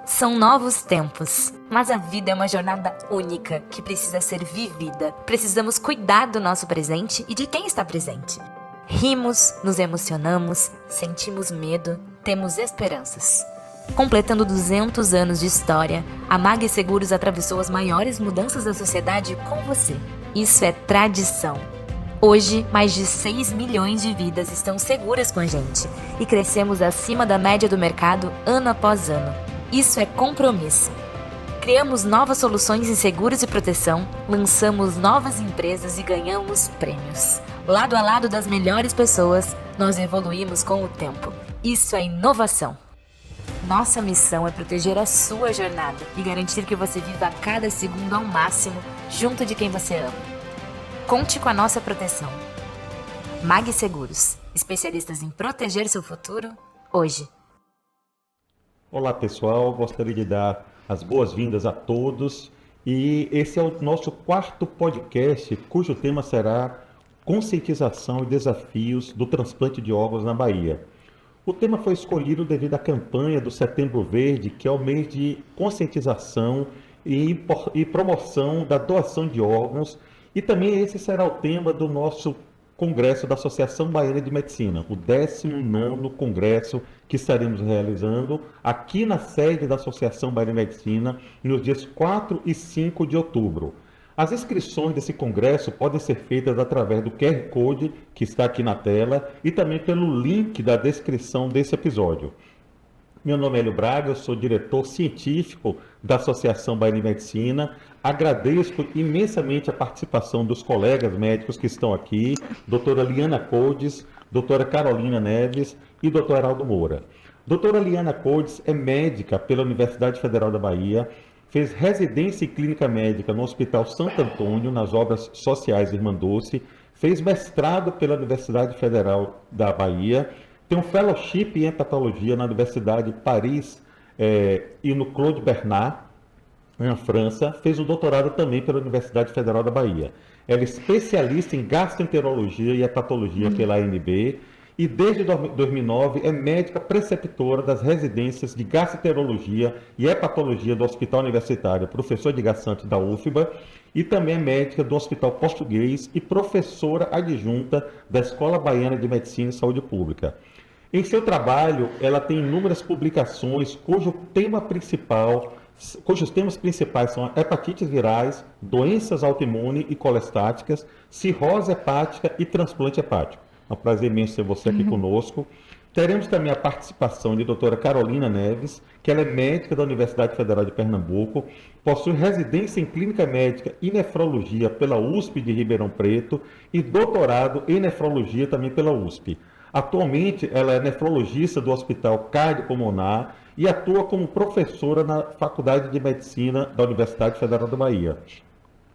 São novos tempos, mas a vida é uma jornada única que precisa ser vivida. Precisamos cuidar do nosso presente e de quem está presente. Rimos, nos emocionamos, sentimos medo, temos esperanças. Completando 200 anos de história, a Mag Seguros atravessou as maiores mudanças da sociedade com você. Isso é tradição. Hoje, mais de 6 milhões de vidas estão seguras com a gente e crescemos acima da média do mercado ano após ano. Isso é compromisso. Criamos novas soluções em seguros e proteção, lançamos novas empresas e ganhamos prêmios. Lado a lado das melhores pessoas, nós evoluímos com o tempo. Isso é inovação. Nossa missão é proteger a sua jornada e garantir que você viva cada segundo ao máximo junto de quem você ama. Conte com a nossa proteção. Mag Seguros, especialistas em proteger seu futuro, hoje. Olá pessoal, gostaria de dar as boas-vindas a todos e esse é o nosso quarto podcast cujo tema será conscientização e desafios do transplante de órgãos na Bahia. O tema foi escolhido devido à campanha do Setembro Verde, que é o mês de conscientização e promoção da doação de órgãos, e também esse será o tema do nosso Congresso da Associação Baiana de Medicina, o 19º Congresso que estaremos realizando aqui na sede da Associação Baiana de Medicina nos dias 4 e 5 de outubro. As inscrições desse congresso podem ser feitas através do QR Code que está aqui na tela e também pelo link da descrição desse episódio. Meu nome é Hélio Braga, eu sou diretor científico da Associação Baiana de Medicina. Agradeço imensamente a participação dos colegas médicos que estão aqui, doutora Liana Codes, doutora Carolina Neves e doutor Heraldo Moura. Doutora Liana Codes é médica pela Universidade Federal da Bahia, fez residência em clínica médica no Hospital Santo Antônio, nas obras sociais Irmandouce, fez mestrado pela Universidade Federal da Bahia, tem um fellowship em hepatologia na Universidade de Paris e no Claude Bernard, na França, fez o doutorado também pela Universidade Federal da Bahia. Ela é especialista em gastroenterologia e hepatologia pela ANB e desde 2009 é médica preceptora das residências de gastroenterologia e hepatologia do Hospital Universitário Professor Edgar Santos da UFBA e também é médica do Hospital Português e professora adjunta da Escola Baiana de Medicina e Saúde Pública. Em seu trabalho, ela tem inúmeras publicações cujos temas principais são hepatites virais, doenças autoimunes e colestáticas, cirrose hepática e transplante hepático. É um prazer imenso ter você aqui conosco. Teremos também a participação de doutora Carolina Neves, que ela é médica da Universidade Federal de Pernambuco, possui residência em clínica médica e nefrologia pela USP de Ribeirão Preto e doutorado em nefrologia também pela USP. Atualmente, ela é nefrologista do Hospital Cardiopulmonar e atua como professora na Faculdade de Medicina da Universidade Federal da Bahia.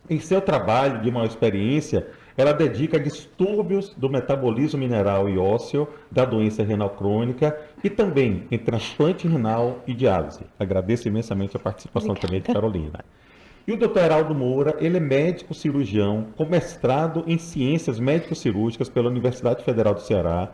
Em seu trabalho de maior experiência, ela dedica a distúrbios do metabolismo mineral e ósseo da doença renal crônica e também em transplante renal e diálise. Agradeço imensamente a participação também de Carolina. E o Dr. Heraldo Moura, ele é médico cirurgião com mestrado em ciências médico-cirúrgicas pela Universidade Federal do Ceará,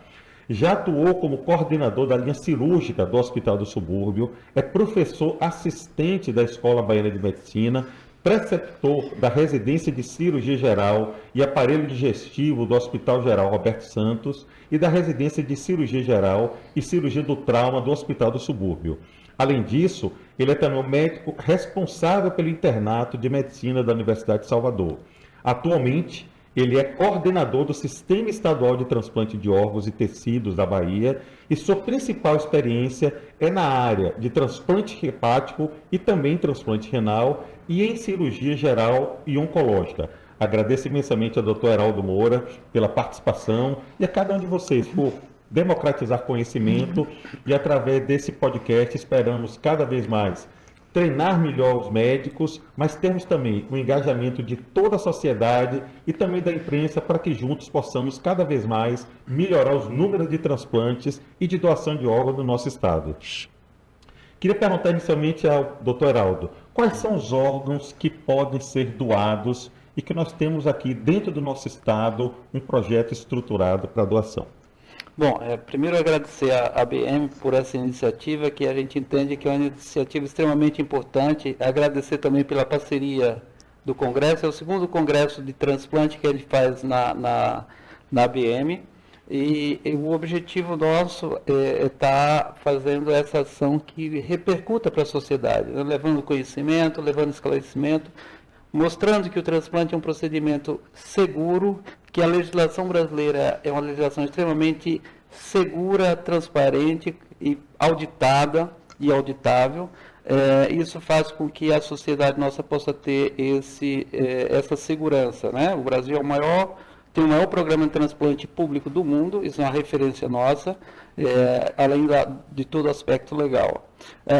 já atuou como coordenador da linha cirúrgica do Hospital do Subúrbio, é professor assistente da Escola Baiana de Medicina, preceptor da residência de cirurgia geral e aparelho digestivo do Hospital Geral Roberto Santos e da residência de cirurgia geral e cirurgia do trauma do Hospital do Subúrbio. Além disso, ele é também o médico responsável pelo internato de medicina da Universidade de Salvador. Atualmente, ele é coordenador do Sistema Estadual de Transplante de Órgãos e Tecidos da Bahia e sua principal experiência é na área de transplante hepático e também transplante renal e em cirurgia geral e oncológica. Agradeço imensamente ao Dr. Heraldo Moura pela participação e a cada um de vocês por democratizar conhecimento e através desse podcast esperamos cada vez mais treinar melhor os médicos, mas temos também o engajamento de toda a sociedade e também da imprensa para que juntos possamos cada vez mais melhorar os números de transplantes e de doação de órgãos no nosso estado. Queria perguntar inicialmente ao Dr. Heraldo, quais são os órgãos que podem ser doados e que nós temos aqui dentro do nosso estado um projeto estruturado para doação? Bom, primeiro agradecer à ABM por essa iniciativa, que a gente entende que é uma iniciativa extremamente importante. Agradecer também pela parceria do Congresso. É o segundo Congresso de transplante que a gente faz na ABM. E o objetivo nosso é estar fazendo essa ação que repercuta para a sociedade, né? Levando conhecimento, levando esclarecimento, mostrando que o transplante é um procedimento seguro, que a legislação brasileira é uma legislação extremamente segura, transparente e auditada e auditável. Isso faz com que a sociedade nossa possa ter essa segurança, né? O Brasil tem o maior programa de transplante público do mundo, isso é uma referência nossa, além de todo aspecto legal.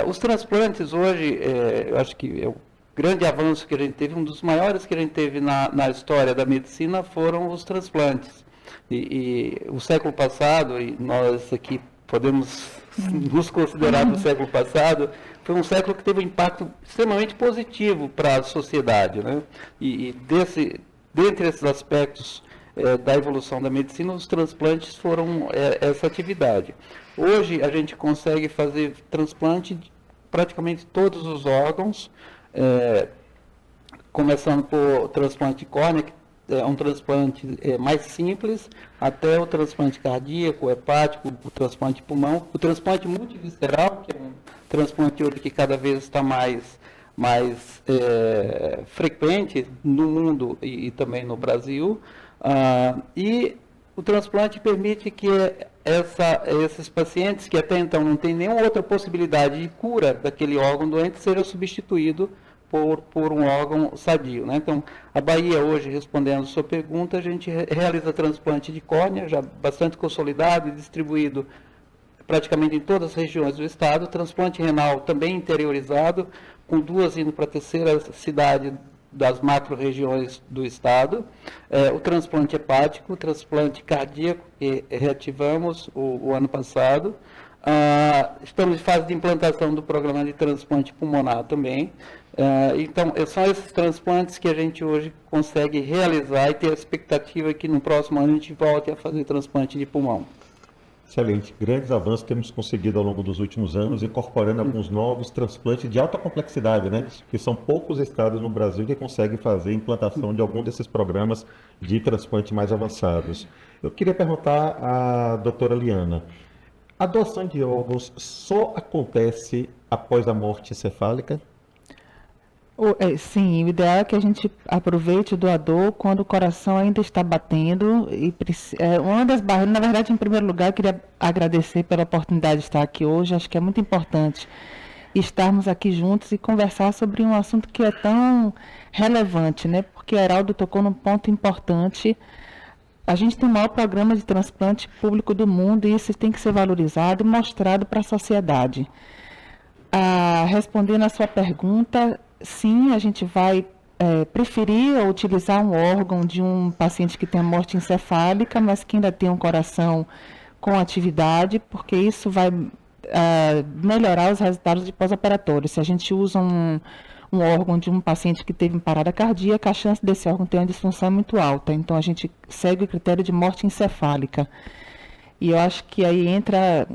Os transplantes hoje, eu acho que é o grande avanço que a gente teve, um dos maiores que a gente teve na história da medicina foram os transplantes. E o século passado, e nós aqui podemos nos considerar do século passado, foi um século que teve um impacto extremamente positivo para a sociedade, né? Dentre esses aspectos da evolução da medicina, os transplantes foram essa atividade. Hoje a gente consegue fazer transplante de praticamente todos os órgãos, começando por transplante de córnea, que é um transplante mais simples, até o transplante cardíaco, hepático, o transplante de pulmão, o transplante multivisceral, que é um transplante hoje que cada vez está mais frequente no mundo e também no Brasil. E o transplante permite que esses pacientes que até então não têm nenhuma outra possibilidade de cura daquele órgão doente sejam substituídos por um órgão sadio, né? Então, a Bahia hoje, respondendo a sua pergunta, a gente realiza transplante de córnea, já bastante consolidado e distribuído praticamente em todas as regiões do estado, transplante renal também interiorizado, com 2 indo para a terceira cidade das macro-regiões do estado, o transplante hepático, o transplante cardíaco, que reativamos o ano passado. Estamos em fase de implantação do programa de transplante pulmonar também. Então, são esses transplantes que a gente hoje consegue realizar e ter a expectativa que no próximo ano a gente volte a fazer transplante de pulmão. Excelente. Grandes avanços temos conseguido ao longo dos últimos anos, incorporando alguns novos transplantes de alta complexidade, né? Que são poucos estados no Brasil que conseguem fazer a implantação de algum desses programas de transplante mais avançados. Eu queria perguntar à doutora Liana, a doação de órgãos só acontece após a morte encefálica? Sim, o ideal é que a gente aproveite o doador quando o coração ainda está batendo. Uma das barreiras, na verdade, em primeiro lugar, eu queria agradecer pela oportunidade de estar aqui hoje. Acho que é muito importante estarmos aqui juntos e conversar sobre um assunto que é tão relevante, né? Porque o Heraldo tocou num ponto importante. A gente tem o maior programa de transplante público do mundo e isso tem que ser valorizado e mostrado para a sociedade. Respondendo à sua pergunta, sim, a gente vai preferir utilizar um órgão de um paciente que tem morte encefálica, mas que ainda tem um coração com atividade, porque isso vai melhorar os resultados de pós-operatório. Se a gente usa um órgão de um paciente que teve parada cardíaca, a chance desse órgão ter uma disfunção é muito alta. Então, a gente segue o critério de morte encefálica. E eu acho que aí entra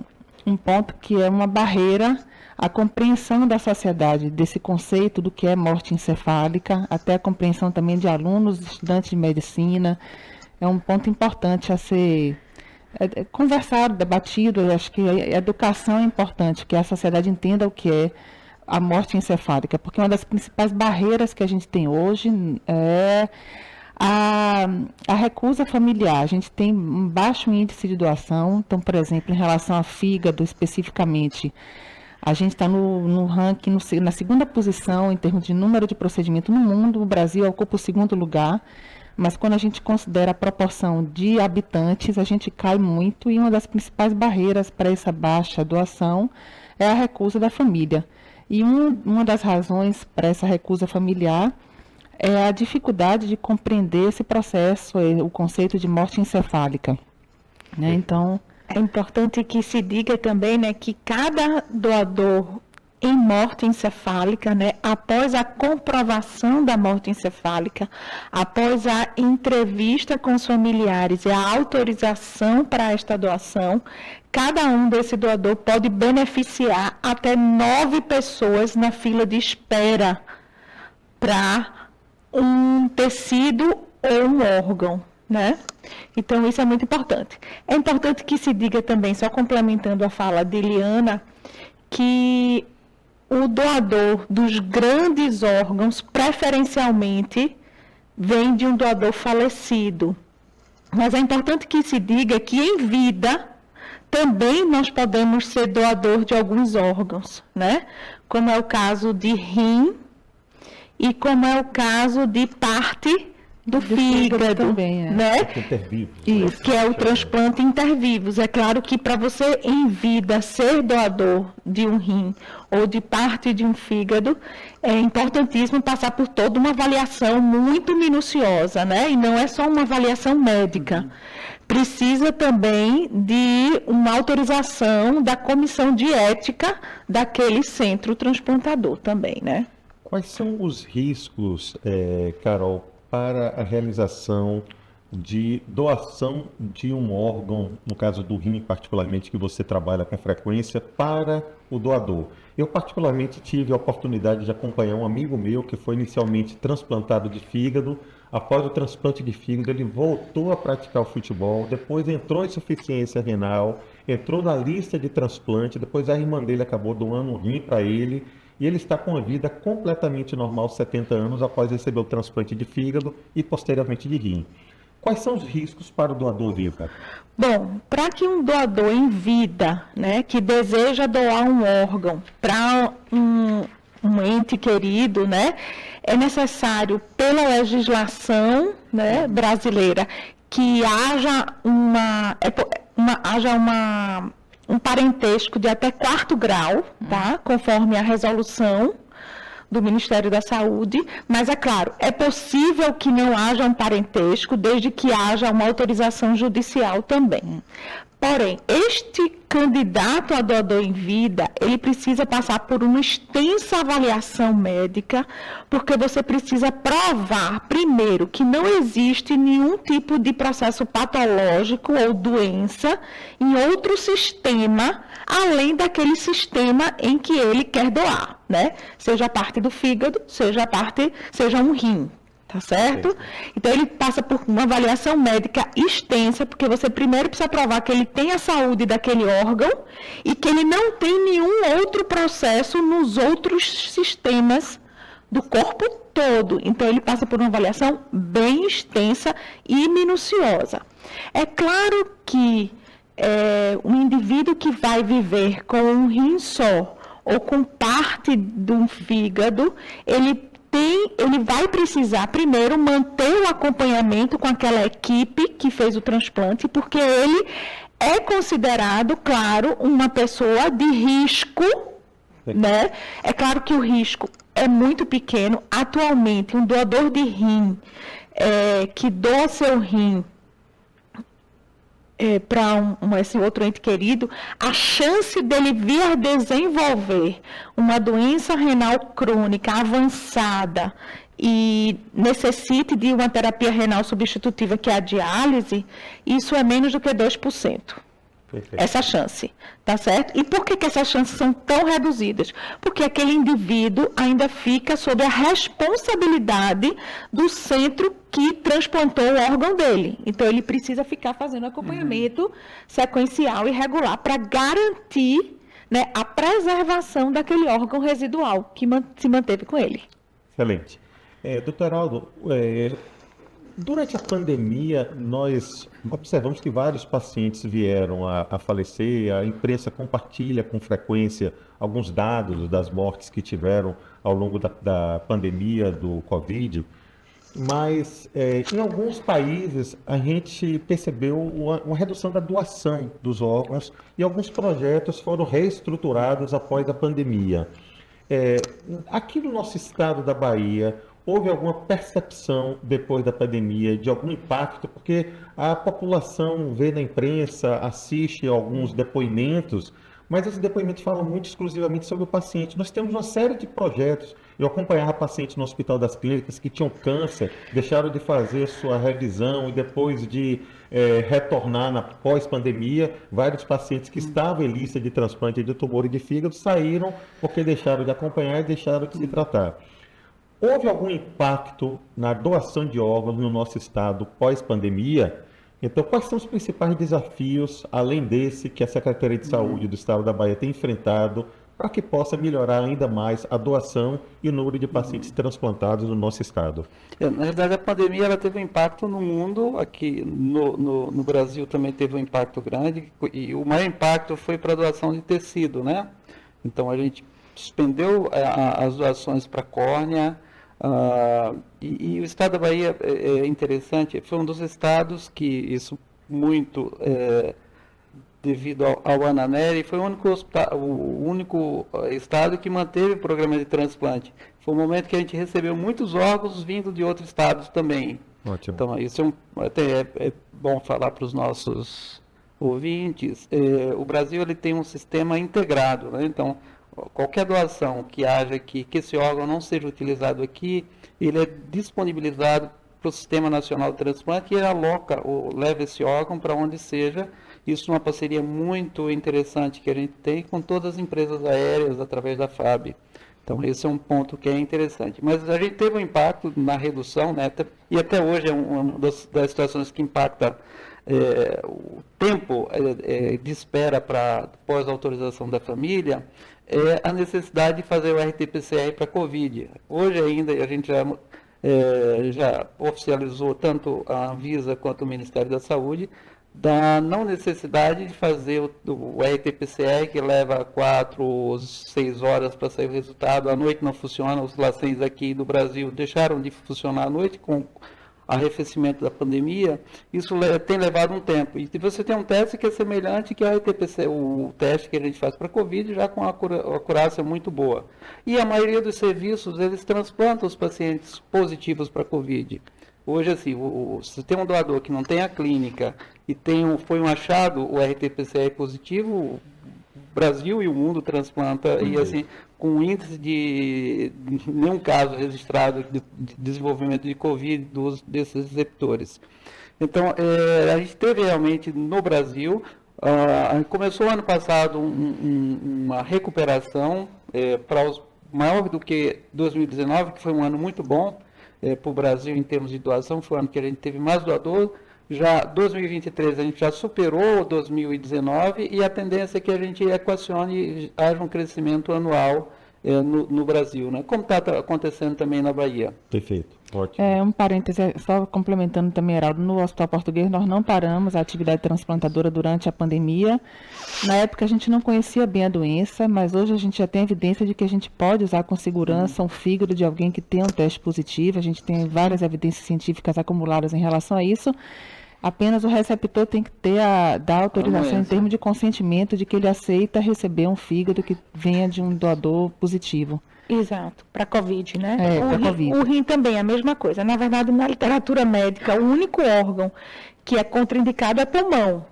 um ponto que é uma barreira à compreensão da sociedade desse conceito do que é morte encefálica, até a compreensão também de alunos, estudantes de medicina. É um ponto importante a ser conversado, debatido. Eu acho que a educação é importante, que a sociedade entenda o que é a morte encefálica, porque uma das principais barreiras que a gente tem hoje é a recusa familiar. A gente tem um baixo índice de doação. Então, por exemplo, em relação a fígado especificamente, a gente está no ranking, na segunda posição em termos de número de procedimentos no mundo. O Brasil ocupa o segundo lugar, mas quando a gente considera a proporção de habitantes, a gente cai muito, e uma das principais barreiras para essa baixa doação é a recusa da família. E uma das razões para essa recusa familiar é a dificuldade de compreender esse processo, o conceito de morte encefálica, né? Então, é importante que se diga também, né, que cada doador em morte encefálica, né, após a comprovação da morte encefálica, após a entrevista com os familiares e a autorização para esta doação, cada um desse doador pode beneficiar até 9 pessoas na fila de espera para um tecido ou um órgão, né? Então, isso é muito importante. É importante que se diga também, só complementando a fala de Liana, que o doador dos grandes órgãos, preferencialmente, vem de um doador falecido. Mas é importante que se diga que em vida também nós podemos ser doador de alguns órgãos, né? Como é o caso de rim e como é o caso de parte do fígado também, né? Intervivos, Isso, que é o transplante intervivos. É claro que para você em vida ser doador de um rim ou de parte de um fígado, é importantíssimo passar por toda uma avaliação muito minuciosa, né? E não é só uma avaliação médica. Precisa também de uma autorização da comissão de ética daquele centro transplantador também, né? Quais são os riscos, Carol, para a realização de doação de um órgão, no caso do rim particularmente, que você trabalha com frequência, para o doador? Eu particularmente tive a oportunidade de acompanhar um amigo meu que foi inicialmente transplantado de fígado. Após o transplante de fígado, ele voltou a praticar o futebol, depois entrou em insuficiência renal, entrou na lista de transplante, depois a irmã dele acabou doando um rim para ele, e ele está com a vida completamente normal, 70 anos, após receber o transplante de fígado e posteriormente de rim. Quais são os riscos para o doador vivo? Bom, para que um doador em vida, né, que deseja doar um órgão para um ente querido, né, é necessário, pela legislação, né, brasileira, que haja um parentesco de até 4º grau, tá? Conforme a resolução do Ministério da Saúde, mas é claro, é possível que não haja um parentesco, desde que haja uma autorização judicial também. Porém, este candidato a doador em vida, ele precisa passar por uma extensa avaliação médica, porque você precisa provar, primeiro, que não existe nenhum tipo de processo patológico ou doença em outro sistema, além daquele sistema em que ele quer doar, né? Seja parte do fígado, seja um rim. Tá certo? Então, ele passa por uma avaliação médica extensa, porque você primeiro precisa provar que ele tem a saúde daquele órgão e que ele não tem nenhum outro processo nos outros sistemas do corpo todo. Então, ele passa por uma avaliação bem extensa e minuciosa. É claro que um indivíduo que vai viver com um rim só ou com parte do fígado, ele vai precisar, primeiro, manter o acompanhamento com aquela equipe que fez o transplante, porque ele é considerado, claro, uma pessoa de risco, né? É claro que o risco é muito pequeno. Atualmente, um doador de rim que doa seu rim para esse outro ente querido, a chance dele vir a desenvolver uma doença renal crônica avançada e necessite de uma terapia renal substitutiva, que é a diálise, isso é menos do que 2%. Perfeito. Essa chance, tá certo? E por que essas chances são tão reduzidas? Porque aquele indivíduo ainda fica sob a responsabilidade do centro que transplantou o órgão dele. Então, ele precisa ficar fazendo acompanhamento sequencial e regular para garantir, né, a preservação daquele órgão residual que se manteve com ele. Excelente. Doutor Aldo, durante a pandemia, nós observamos que vários pacientes vieram a falecer. A imprensa compartilha com frequência alguns dados das mortes que tiveram ao longo da pandemia do Covid. Mas, em alguns países, a gente percebeu uma redução da doação dos órgãos e alguns projetos foram reestruturados após a pandemia. Aqui no nosso estado da Bahia, houve alguma percepção depois da pandemia de algum impacto? Porque a população vê na imprensa, assiste alguns depoimentos, mas esses depoimentos falam muito exclusivamente sobre o paciente. Nós temos uma série de projetos. Eu acompanhava pacientes no Hospital das Clínicas que tinham câncer, deixaram de fazer sua revisão e depois de retornar na pós-pandemia, vários pacientes que estavam em lista de transplante de tumor e de fígado saíram porque deixaram de acompanhar e deixaram de se tratar. Houve algum impacto na doação de órgãos no nosso estado pós-pandemia? Então, quais são os principais desafios, além desse, que a Secretaria de Saúde do Estado da Bahia tem enfrentado para que possa melhorar ainda mais a doação e o número de pacientes transplantados no nosso estado? Na verdade, a pandemia ela teve um impacto no mundo, aqui no Brasil também teve um impacto grande, e o maior impacto foi para a doação de tecido, né? Então, a gente suspendeu as doações para córnea, e o estado da Bahia é interessante, foi um dos estados que isso muito devido ao Ananeri, foi o único estado que manteve o programa de transplante. Foi um momento que a gente recebeu muitos órgãos vindo de outros estados também. Ótimo. Então, isso até é bom falar para os nossos ouvintes. O Brasil ele tem um sistema integrado, né? Então, qualquer doação que haja aqui, que esse órgão não seja utilizado aqui, ele é disponibilizado para o Sistema Nacional de Transplante e ele aloca ou leva esse órgão para onde seja. Isso é uma parceria muito interessante que a gente tem com todas as empresas aéreas através da FAB. Então, esse é um ponto que é interessante. Mas a gente teve um impacto na redução, né? E até hoje é uma das situações que impacta o tempo de espera para pós-autorização da família, é a necessidade de fazer o RT-PCR para COVID. Hoje ainda a gente já oficializou tanto a Anvisa quanto o Ministério da Saúde da não necessidade de fazer o RT-PCR, que leva 4 ou 6 horas para sair o resultado. À noite não funciona, os LACENs aqui do Brasil deixaram de funcionar à noite com arrefecimento da pandemia. Isso tem levado um tempo. E você tem um teste que é semelhante que a RT-PCR, o teste que a gente faz para Covid, já com a acurácia muito boa. E a maioria dos serviços, eles transplantam os pacientes positivos para Covid. Hoje, assim, se tem um doador que não tem a clínica e foi um achado, o RT-PCR positivo, o Brasil e o mundo transplanta, e assim, com índice de nenhum caso registrado de desenvolvimento de Covid desses receptores. Então, a gente teve realmente no Brasil, começou ano passado uma recuperação maior do que 2019, que foi um ano muito bom para o Brasil em termos de doação, foi o ano que a gente teve mais doador. Já 2023 a gente já superou 2019 e a tendência é que a gente equacione e haja um crescimento anual no Brasil, né? Como está acontecendo também na Bahia. Perfeito, ótimo. Um parêntese, só complementando também, Heraldo, no Hospital Português nós não paramos a atividade transplantadora durante a pandemia. Na época a gente não conhecia bem a doença, mas hoje a gente já tem evidência de que a gente pode usar com segurança um fígado de alguém que tem um teste positivo. A gente tem várias evidências científicas acumuladas em relação a isso. Apenas o receptor tem que dar autorização em termos de consentimento de que ele aceita receber um fígado que venha de um doador positivo. Exato, para COVID, né? Para COVID. O rim também é a mesma coisa. Na verdade, na literatura médica, o único órgão que é contraindicado é pulmão.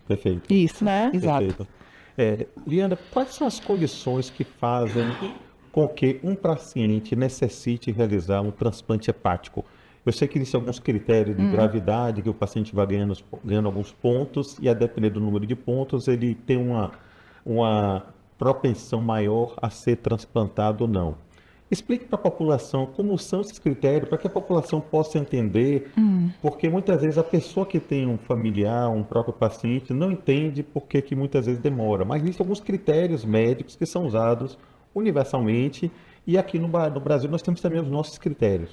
Perfeito. Isso, né? Exato. Perfeito. Liana, quais são as condições que fazem com que um paciente necessite realizar um transplante hepático? Eu sei que existem alguns critérios de gravidade, que o paciente vai ganhando alguns pontos, e a depender do número de pontos, ele tem uma propensão maior a ser transplantado ou não. Explique para a população como são esses critérios, para que a população possa entender, porque muitas vezes a pessoa que tem um familiar, um próprio paciente, não entende por que muitas vezes demora. Mas existem alguns critérios médicos que são usados universalmente, e aqui no Brasil nós temos também os nossos critérios.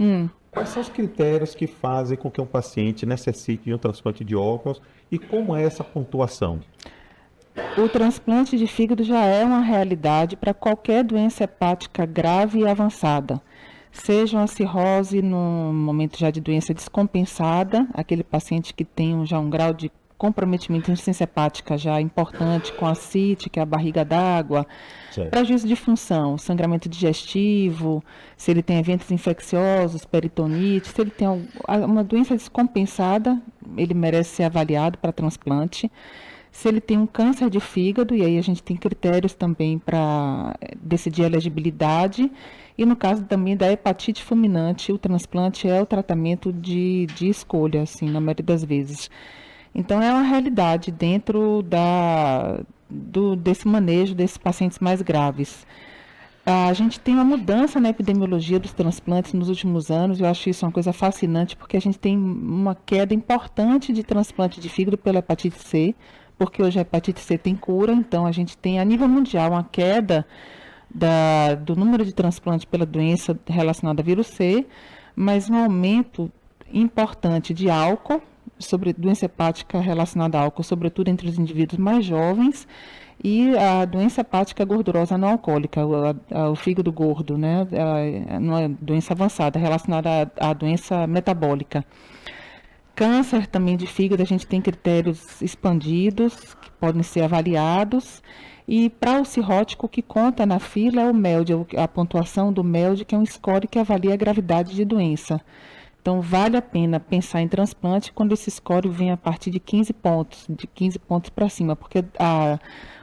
Quais são os critérios que fazem com que um paciente necessite de um transplante de órgãos e como é essa pontuação? O transplante de fígado já é uma realidade para qualquer doença hepática grave e avançada. Seja uma cirrose no momento já de doença descompensada, aquele paciente que tem já um grau de comprometimento de insuficiência hepática já importante, com ascite, que é a barriga d'água, prejuízo de função, sangramento digestivo, se ele tem eventos infecciosos, peritonite, se ele tem uma doença descompensada, ele merece ser avaliado para transplante. se ele tem um câncer de fígado, e aí a gente tem critérios também para decidir a elegibilidade, e no caso também da hepatite fulminante, o transplante é o tratamento de escolha, assim, na maioria das vezes. Então, é uma realidade dentro desse manejo desses pacientes mais graves. A gente tem uma mudança na epidemiologia dos transplantes nos últimos anos, eu acho isso uma coisa fascinante, porque a gente tem uma queda importante de transplante de fígado pela hepatite C, porque hoje a hepatite C tem cura, então a gente tem a nível mundial uma queda do número de transplantes pela doença relacionada a vírus C, mas um aumento importante de álcool, sobre doença hepática relacionada a álcool, sobretudo entre os indivíduos mais jovens, e a doença hepática gordurosa não alcoólica, o fígado gordo, né? Não é doença avançada, relacionada à doença metabólica. Câncer também de fígado, a gente tem critérios expandidos que podem ser avaliados. E para o cirrótico, o que conta na fila é o MELD, a pontuação do MELD, que é um score que avalia a gravidade de doença. Então, vale a pena pensar em transplante quando esse score vem a partir de 15 pontos para cima, porque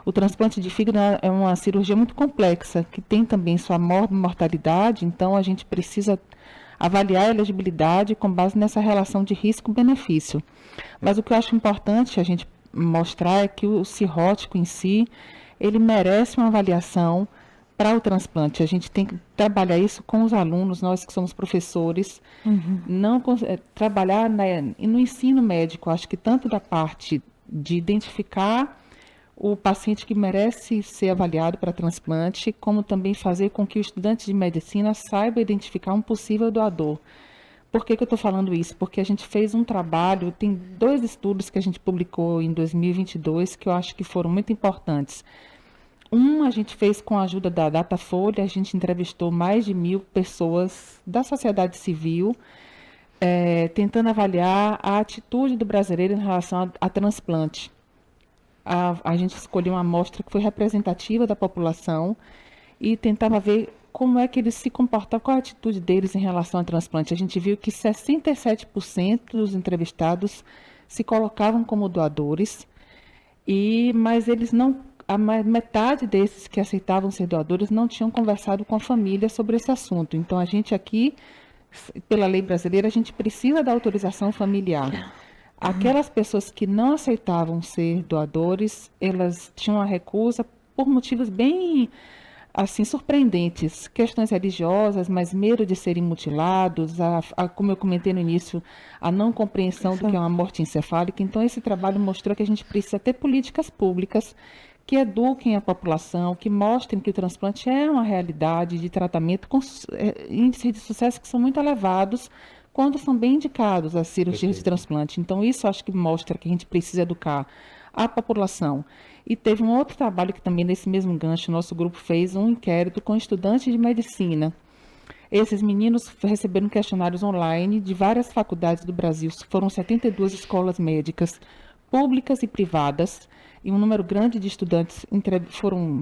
o transplante de fígado é uma cirurgia muito complexa, que tem também sua mortalidade, então a gente precisa avaliar a elegibilidade com base nessa relação de risco-benefício. Mas o que eu acho importante a gente mostrar é que o cirrótico em si, ele merece uma avaliação para o transplante. A gente tem que trabalhar isso com os alunos, nós que somos professores, trabalhar no ensino médico, acho que tanto da parte de identificar o paciente que merece ser avaliado para transplante, como também fazer com que o estudante de medicina saiba identificar um possível doador. Por que eu estou falando isso? Porque a gente fez um trabalho, tem 2 estudos que a gente publicou em 2022 que eu acho que foram muito importantes. A gente fez com a ajuda da Datafolha, a gente entrevistou mais de 1.000 pessoas da sociedade civil, tentando avaliar a atitude do brasileiro em relação a transplante. A gente escolheu uma amostra que foi representativa da população e tentava ver como é que eles se comportavam, qual a atitude deles em relação ao transplante. A gente viu que 67% dos entrevistados se colocavam como doadores, mas eles não... A metade desses que aceitavam ser doadores não tinham conversado com a família sobre esse assunto. Então, a gente aqui, pela lei brasileira, a gente precisa da autorização familiar. Aquelas pessoas que não aceitavam ser doadores, elas tinham a recusa por motivos bem, assim, surpreendentes. Questões religiosas, mas medo de serem mutilados, como eu comentei no início, a não compreensão do que é uma morte encefálica. Então, esse trabalho mostrou que a gente precisa ter políticas públicas que eduquem a população, que mostrem que o transplante é uma realidade de tratamento com índices de sucesso que são muito elevados quando são bem indicados as cirurgias de transplante. Então, isso acho que mostra que a gente precisa educar a população. E teve um outro trabalho que também, nesse mesmo gancho, nosso grupo fez um inquérito com estudantes de medicina. Esses meninos receberam questionários online de várias faculdades do Brasil. Foram 72 escolas médicas, públicas e privadas, e um número grande de estudantes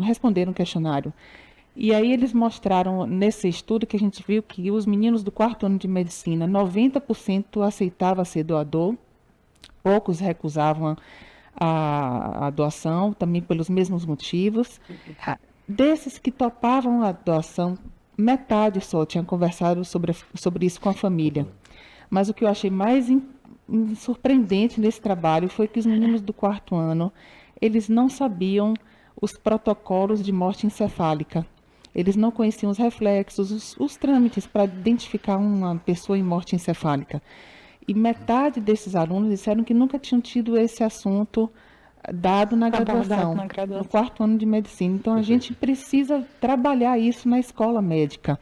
responderam o questionário. E aí eles mostraram nesse estudo que a gente viu que os meninos do 4º ano de medicina, 90% aceitavam ser doador, poucos recusavam a doação, também pelos mesmos motivos. Desses que topavam a doação, metade só tinha conversado sobre isso com a família. Mas o que eu achei mais surpreendente nesse trabalho foi que os meninos do 4º ano, eles não sabiam os protocolos de morte encefálica. Eles não conheciam os reflexos, os trâmites para identificar uma pessoa em morte encefálica. E metade desses alunos disseram que nunca tinham tido esse assunto dado na graduação, no 4º ano de medicina. Então, a gente precisa trabalhar isso na escola médica,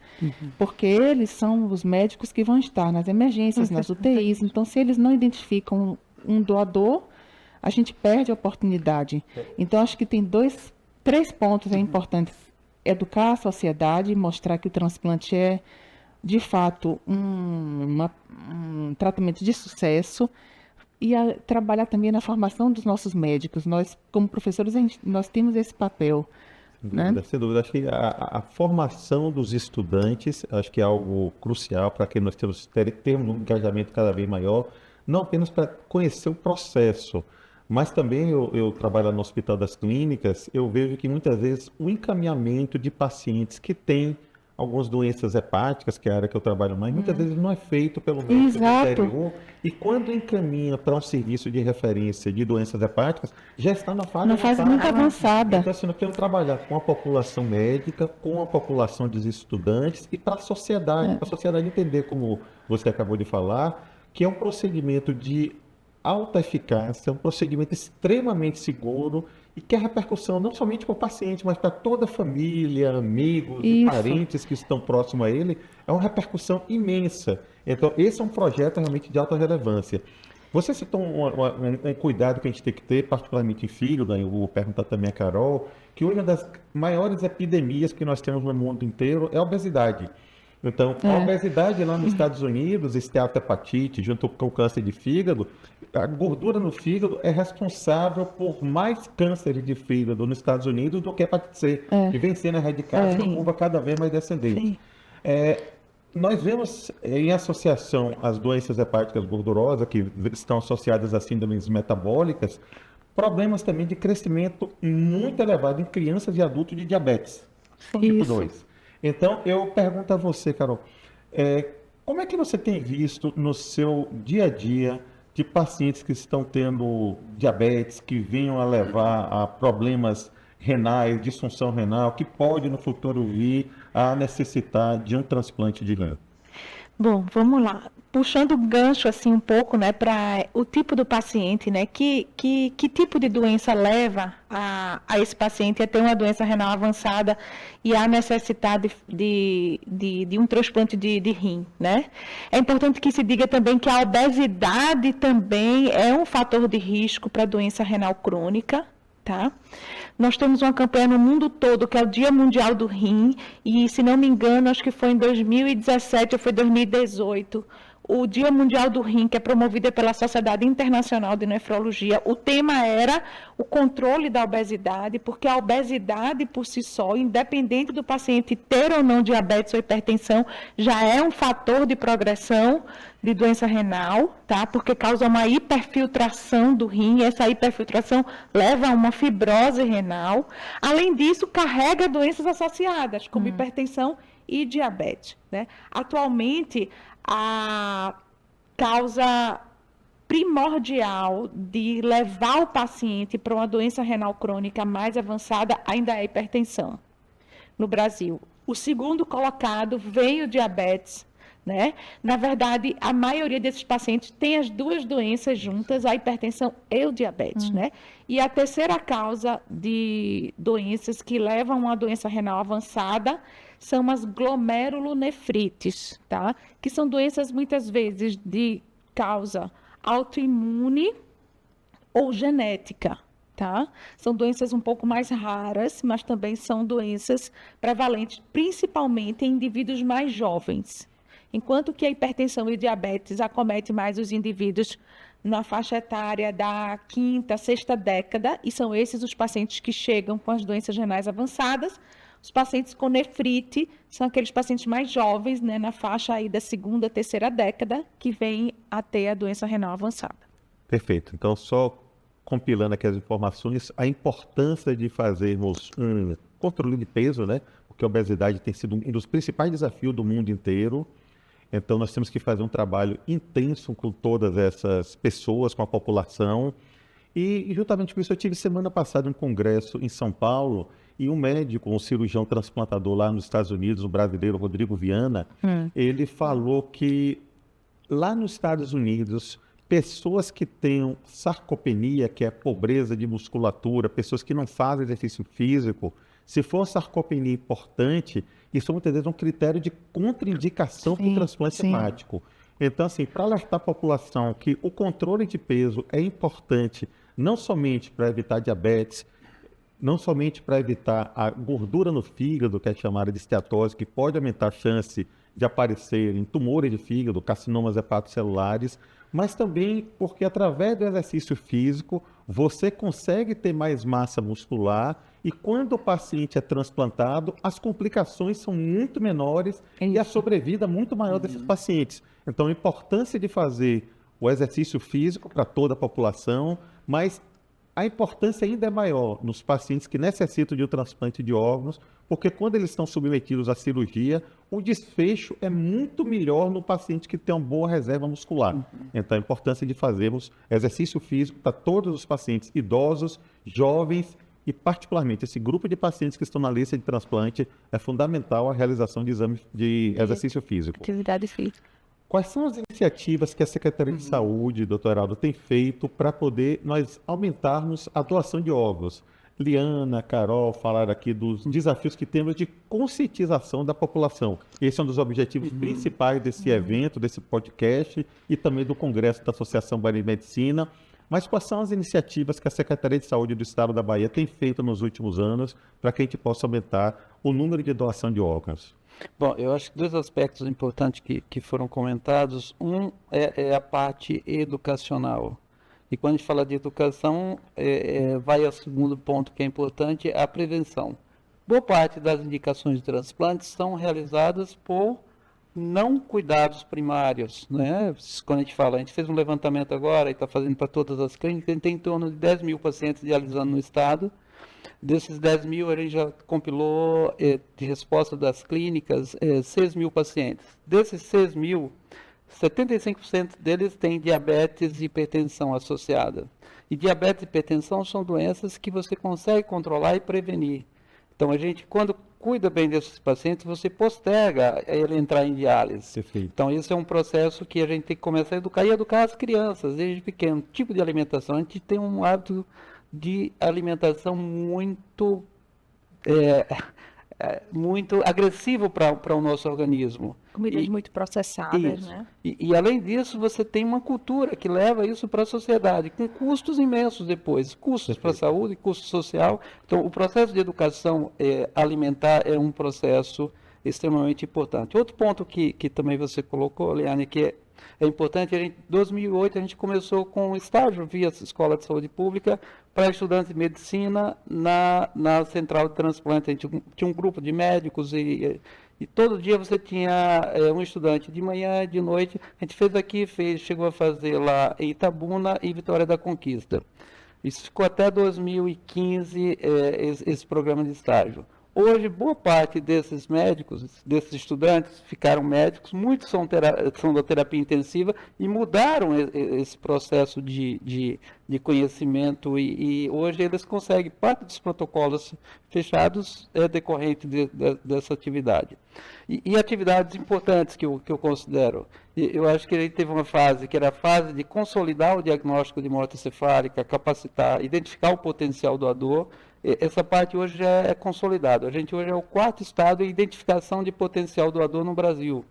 porque eles são os médicos que vão estar nas emergências, nas UTIs. Então, se eles não identificam um doador, a gente perde a oportunidade. Então, acho que tem 3 pontos importantes. Educar a sociedade, mostrar que o transplante é, de fato, um tratamento de sucesso, e trabalhar também na formação dos nossos médicos. Nós, como professores, nós temos esse papel. Né? Sem dúvida, acho que a formação dos estudantes, acho que é algo crucial para que nós termos um engajamento cada vez maior, não apenas para conhecer o processo, Mas também eu trabalho no Hospital das Clínicas, eu vejo que muitas vezes o encaminhamento de pacientes que têm algumas doenças hepáticas, que é a área que eu trabalho mais, muitas vezes não é feito pelo médico do Exato. interior, e quando encaminha para um serviço de referência de doenças hepáticas, já está na fase Uma fase muito avançada. Então, assim, nós temos que trabalhar com a população médica, com a população dos estudantes e para a sociedade entender, como você acabou de falar, que é um procedimento de alta eficácia, um procedimento extremamente seguro e que a repercussão não somente para o paciente, mas para toda a família, amigos e Isso. parentes que estão próximos a ele, é uma repercussão imensa. Então, esse é um projeto realmente de alta relevância. Você citou um cuidado que a gente tem que ter, particularmente em filho, né? Eu vou perguntar também a Carol, que uma das maiores epidemias que nós temos no mundo inteiro é a obesidade. Então, a obesidade lá nos Estados Unidos, esteatohepatite, junto com o câncer de fígado, a gordura no fígado é responsável por mais câncer de fígado nos Estados Unidos do que a hepatite C, que vem sendo erradicada em uma curva cada vez mais descendente. Sim. Nós vemos em associação às doenças hepáticas gordurosas, que estão associadas a síndromes metabólicas, problemas também de crescimento muito elevado em crianças e adultos de diabetes, tipo Isso. 2. Então, eu pergunto a você, Carol, como é que você tem visto no seu dia a dia de pacientes que estão tendo diabetes, que venham a levar a problemas renais, disfunção renal, que pode no futuro vir a necessitar de um transplante de rim? Bom, vamos lá. Puxando o gancho assim um pouco, né, para o tipo do paciente, né, que tipo de doença leva a esse paciente a ter uma doença renal avançada e a necessidade de um transplante de rim, né? É importante que se diga também que a obesidade também é um fator de risco para a doença renal crônica, tá? Nós temos uma campanha no mundo todo, que é o Dia Mundial do Rim, e, se não me engano, acho que foi em 2017 ou foi 2018, o Dia Mundial do Rim, que é promovido pela Sociedade Internacional de Nefrologia. O tema era o controle da obesidade, porque a obesidade por si só, independente do paciente ter ou não diabetes ou hipertensão, já é um fator de progressão de doença renal, tá? Porque causa uma hiperfiltração do rim, e essa hiperfiltração leva a uma fibrose renal. Além disso, carrega doenças associadas, como hipertensão e diabetes, né? Atualmente, a causa primordial de levar o paciente para uma doença renal crônica mais avançada ainda é a hipertensão no Brasil. O segundo colocado veio o diabetes, né? Na verdade, a maioria desses pacientes tem as duas doenças juntas, a hipertensão e o diabetes, né? E a terceira causa de doenças que levam a uma doença renal avançada são as glomerulonefrites, tá? Que são doenças muitas vezes de causa autoimune ou genética, tá? São doenças um pouco mais raras, mas também são doenças prevalentes, principalmente em indivíduos mais jovens. Enquanto que a hipertensão e o diabetes acomete mais os indivíduos na faixa etária da 5ª, 6ª década, e são esses os pacientes que chegam com as doenças renais avançadas. Os pacientes com nefrite são aqueles pacientes mais jovens, né, na faixa aí da 2ª, 3ª década, que vêm a ter a doença renal avançada. Perfeito. Então, só compilando aqui as informações, a importância de fazermos um controle de peso, né? Porque a obesidade tem sido um dos principais desafios do mundo inteiro. Então, nós temos que fazer um trabalho intenso com todas essas pessoas, com a população. E, juntamente com isso, eu tive semana passada um congresso em São Paulo, e um médico, um cirurgião transplantador lá nos Estados Unidos, o brasileiro Rodrigo Viana, ele falou que lá nos Estados Unidos, pessoas que tenham sarcopenia, que é pobreza de musculatura, pessoas que não fazem exercício físico, se for sarcopenia importante, isso muitas vezes é um critério de contraindicação para o transplante hepático. Então, assim, para alertar a população que o controle de peso é importante, não somente para evitar diabetes, não somente para evitar a gordura no fígado, que é chamada de esteatose, que pode aumentar a chance de aparecer em tumores de fígado, carcinomas hepatocelulares, mas também porque através do exercício físico você consegue ter mais massa muscular e quando o paciente é transplantado, as complicações são muito menores e a sobrevida muito maior desses pacientes. Então, a importância de fazer o exercício físico para toda a população, mas a importância ainda é maior nos pacientes que necessitam de um transplante de órgãos, porque quando eles estão submetidos à cirurgia, o desfecho é muito melhor no paciente que tem uma boa reserva muscular. Então, a importância de fazermos exercício físico para todos os pacientes idosos, jovens e, particularmente, esse grupo de pacientes que estão na lista de transplante, é fundamental a realização de exame de exercício físico. Atividade física. Quais são as iniciativas que a Secretaria de Saúde, doutor Heraldo, tem feito para poder nós aumentarmos a doação de órgãos? Liana, Carol falaram aqui dos desafios que temos de conscientização da população. Esse é um dos objetivos principais desse evento, desse podcast e também do Congresso da Associação Bahia de Medicina. Mas quais são as iniciativas que a Secretaria de Saúde do Estado da Bahia tem feito nos últimos anos para que a gente possa aumentar o número de doação de órgãos? Bom, eu acho que dois aspectos importantes que foram comentados. Um é a parte educacional. E quando a gente fala de educação, vai ao segundo ponto que é importante, a prevenção. Boa parte das indicações de transplantes são realizadas por não cuidados primários, né? Quando a gente fez um levantamento agora e está fazendo para todas as clínicas, a gente tem em torno de 10 mil pacientes dialisando no estado. Desses 10 mil, a gente já compilou de resposta das clínicas 6 mil pacientes. Desses 6 mil, 75% deles têm diabetes e hipertensão associada. E diabetes e hipertensão são doenças que você consegue controlar e prevenir. Então, a gente, quando cuida bem desses pacientes, você posterga ele entrar em diálise. Perfeito. Então, esse é um processo que a gente tem que começar a educar e educar as crianças desde pequeno. Tipo de alimentação, a gente tem um hábito de alimentação muito agressivo para o nosso organismo. Comidas muito processadas, Isso. né? E além disso, você tem uma cultura que leva isso para a sociedade, com custos imensos depois, custos para a saúde, custo social. Então, o processo de educação alimentar é um processo extremamente importante. Outro ponto que também você colocou, Liane, que é importante, em 2008 a gente começou com um estágio via Escola de Saúde Pública para estudantes de medicina na central de transplante. A gente tinha um grupo de médicos e todo dia você tinha um estudante de manhã e de noite. A gente fez aqui, chegou a fazer lá em Itabuna e Vitória da Conquista. Isso ficou até 2015, esse programa de estágio. Hoje, boa parte desses médicos, desses estudantes, ficaram médicos, muitos são da terapia intensiva e mudaram esse processo de conhecimento e hoje eles conseguem, parte dos protocolos fechados é decorrente dessa atividade. E atividades importantes que eu considero, eu acho que ele teve uma fase, que era a fase de consolidar o diagnóstico de morte encefálica, capacitar, identificar o potencial doador. Essa parte hoje já é consolidada. A gente hoje é o 4º estado em identificação de potencial doador no Brasil.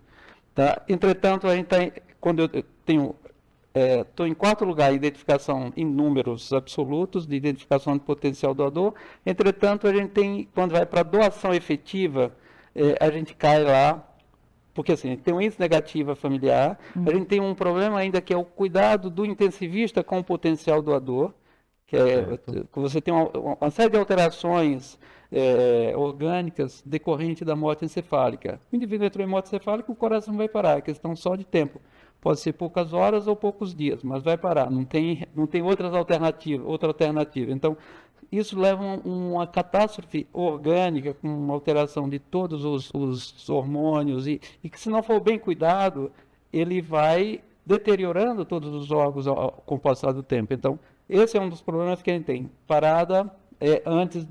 Tá? Entretanto, a gente quando eu tenho, estou em 4º lugar em identificação em números absolutos de identificação de potencial doador. Entretanto, a gente tem, quando vai para doação efetiva, a gente cai lá, porque assim, a gente tem um índice negativo familiar, a gente tem um problema ainda que é o cuidado do intensivista com o potencial doador, que você tem uma série de alterações orgânicas decorrente da morte encefálica. O indivíduo entrou em morte encefálica, o coração vai parar, é questão só de tempo. Pode ser poucas horas ou poucos dias, mas vai parar, não tem outra alternativa. Então, isso leva a uma catástrofe orgânica, com alteração de todos os hormônios, e que se não for bem cuidado, ele vai deteriorando todos os órgãos com o passar do tempo. Então, esse é um dos problemas que a gente tem. Parada antes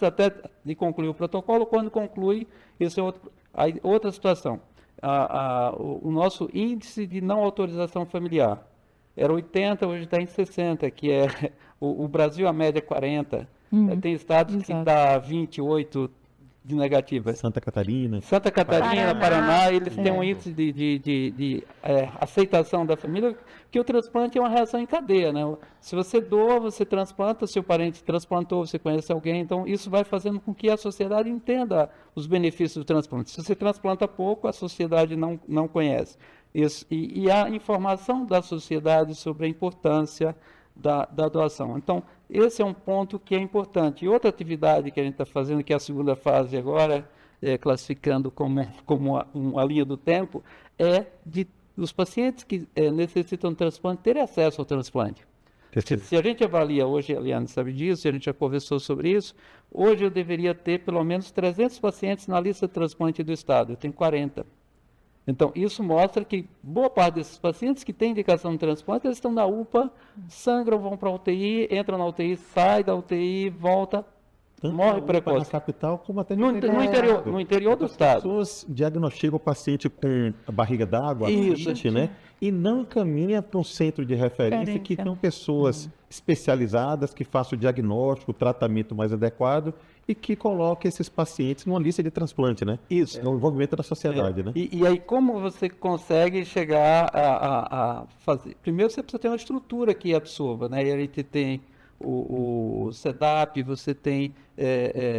até de concluir o protocolo, quando conclui, isso é outra situação. O nosso índice de não autorização familiar era 80, hoje está em 60, que é o Brasil, a média é 40. Tem estados que dá 28 de negativa. Santa Catarina, Paraná, eles têm um índice de aceitação da família, que o transplante é uma reação em cadeia, né? Se você doa, você transplanta, seu parente transplantou, você conhece alguém, então isso vai fazendo com que a sociedade entenda os benefícios do transplante. Se você transplanta pouco, a sociedade não conhece. Isso, e a informação da sociedade sobre a importância da doação. Então, esse é um ponto que é importante. E outra atividade que a gente está fazendo, que é a segunda fase agora, classificando como uma linha do tempo, é de os pacientes que necessitam de transplante terem acesso ao transplante. Se a gente avalia hoje, a Eliane sabe disso, a gente já conversou sobre isso, hoje eu deveria ter pelo menos 300 pacientes na lista de transplante do Estado, eu tenho 40. Então, isso mostra que boa parte desses pacientes que têm indicação de transplante, eles estão na UPA, sangram, vão para a UTI, entram na UTI, sai da UTI, volta, morre precoce. Na capital, como até No interior do estado. As pessoas diagnosticam o paciente com a barriga d'água, Isso. né? E não encaminha para um centro de referência que tem pessoas especializadas que façam o diagnóstico, o tratamento mais adequado e que coloquem esses pacientes numa lista de transplante, né? Isso. É o envolvimento da sociedade, né? E aí, como você consegue chegar a fazer? Primeiro, você precisa ter uma estrutura que absorva, né? E a gente tem o CEDAP, você tem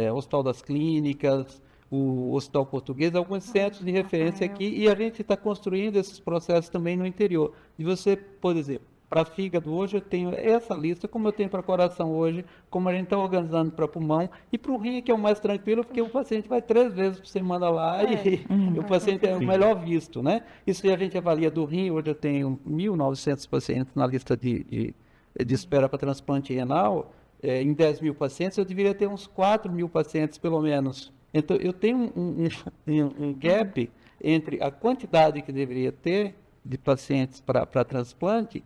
o Hospital das Clínicas, o Hospital Português, alguns centros de referência aqui, e a gente está construindo esses processos também no interior. E você, por exemplo, para fígado hoje eu tenho essa lista, como eu tenho para coração hoje, como a gente está organizando para pulmão, e para o rim, que é o mais tranquilo, porque o paciente vai 3 vezes por semana lá e o paciente é o melhor visto, né? Isso a gente avalia do rim, hoje eu tenho 1.900 pacientes na lista de espera para transplante renal, em 10 mil pacientes, eu deveria ter uns 4 mil pacientes, pelo menos. Então, eu tenho um gap entre a quantidade que deveria ter de pacientes para transplante,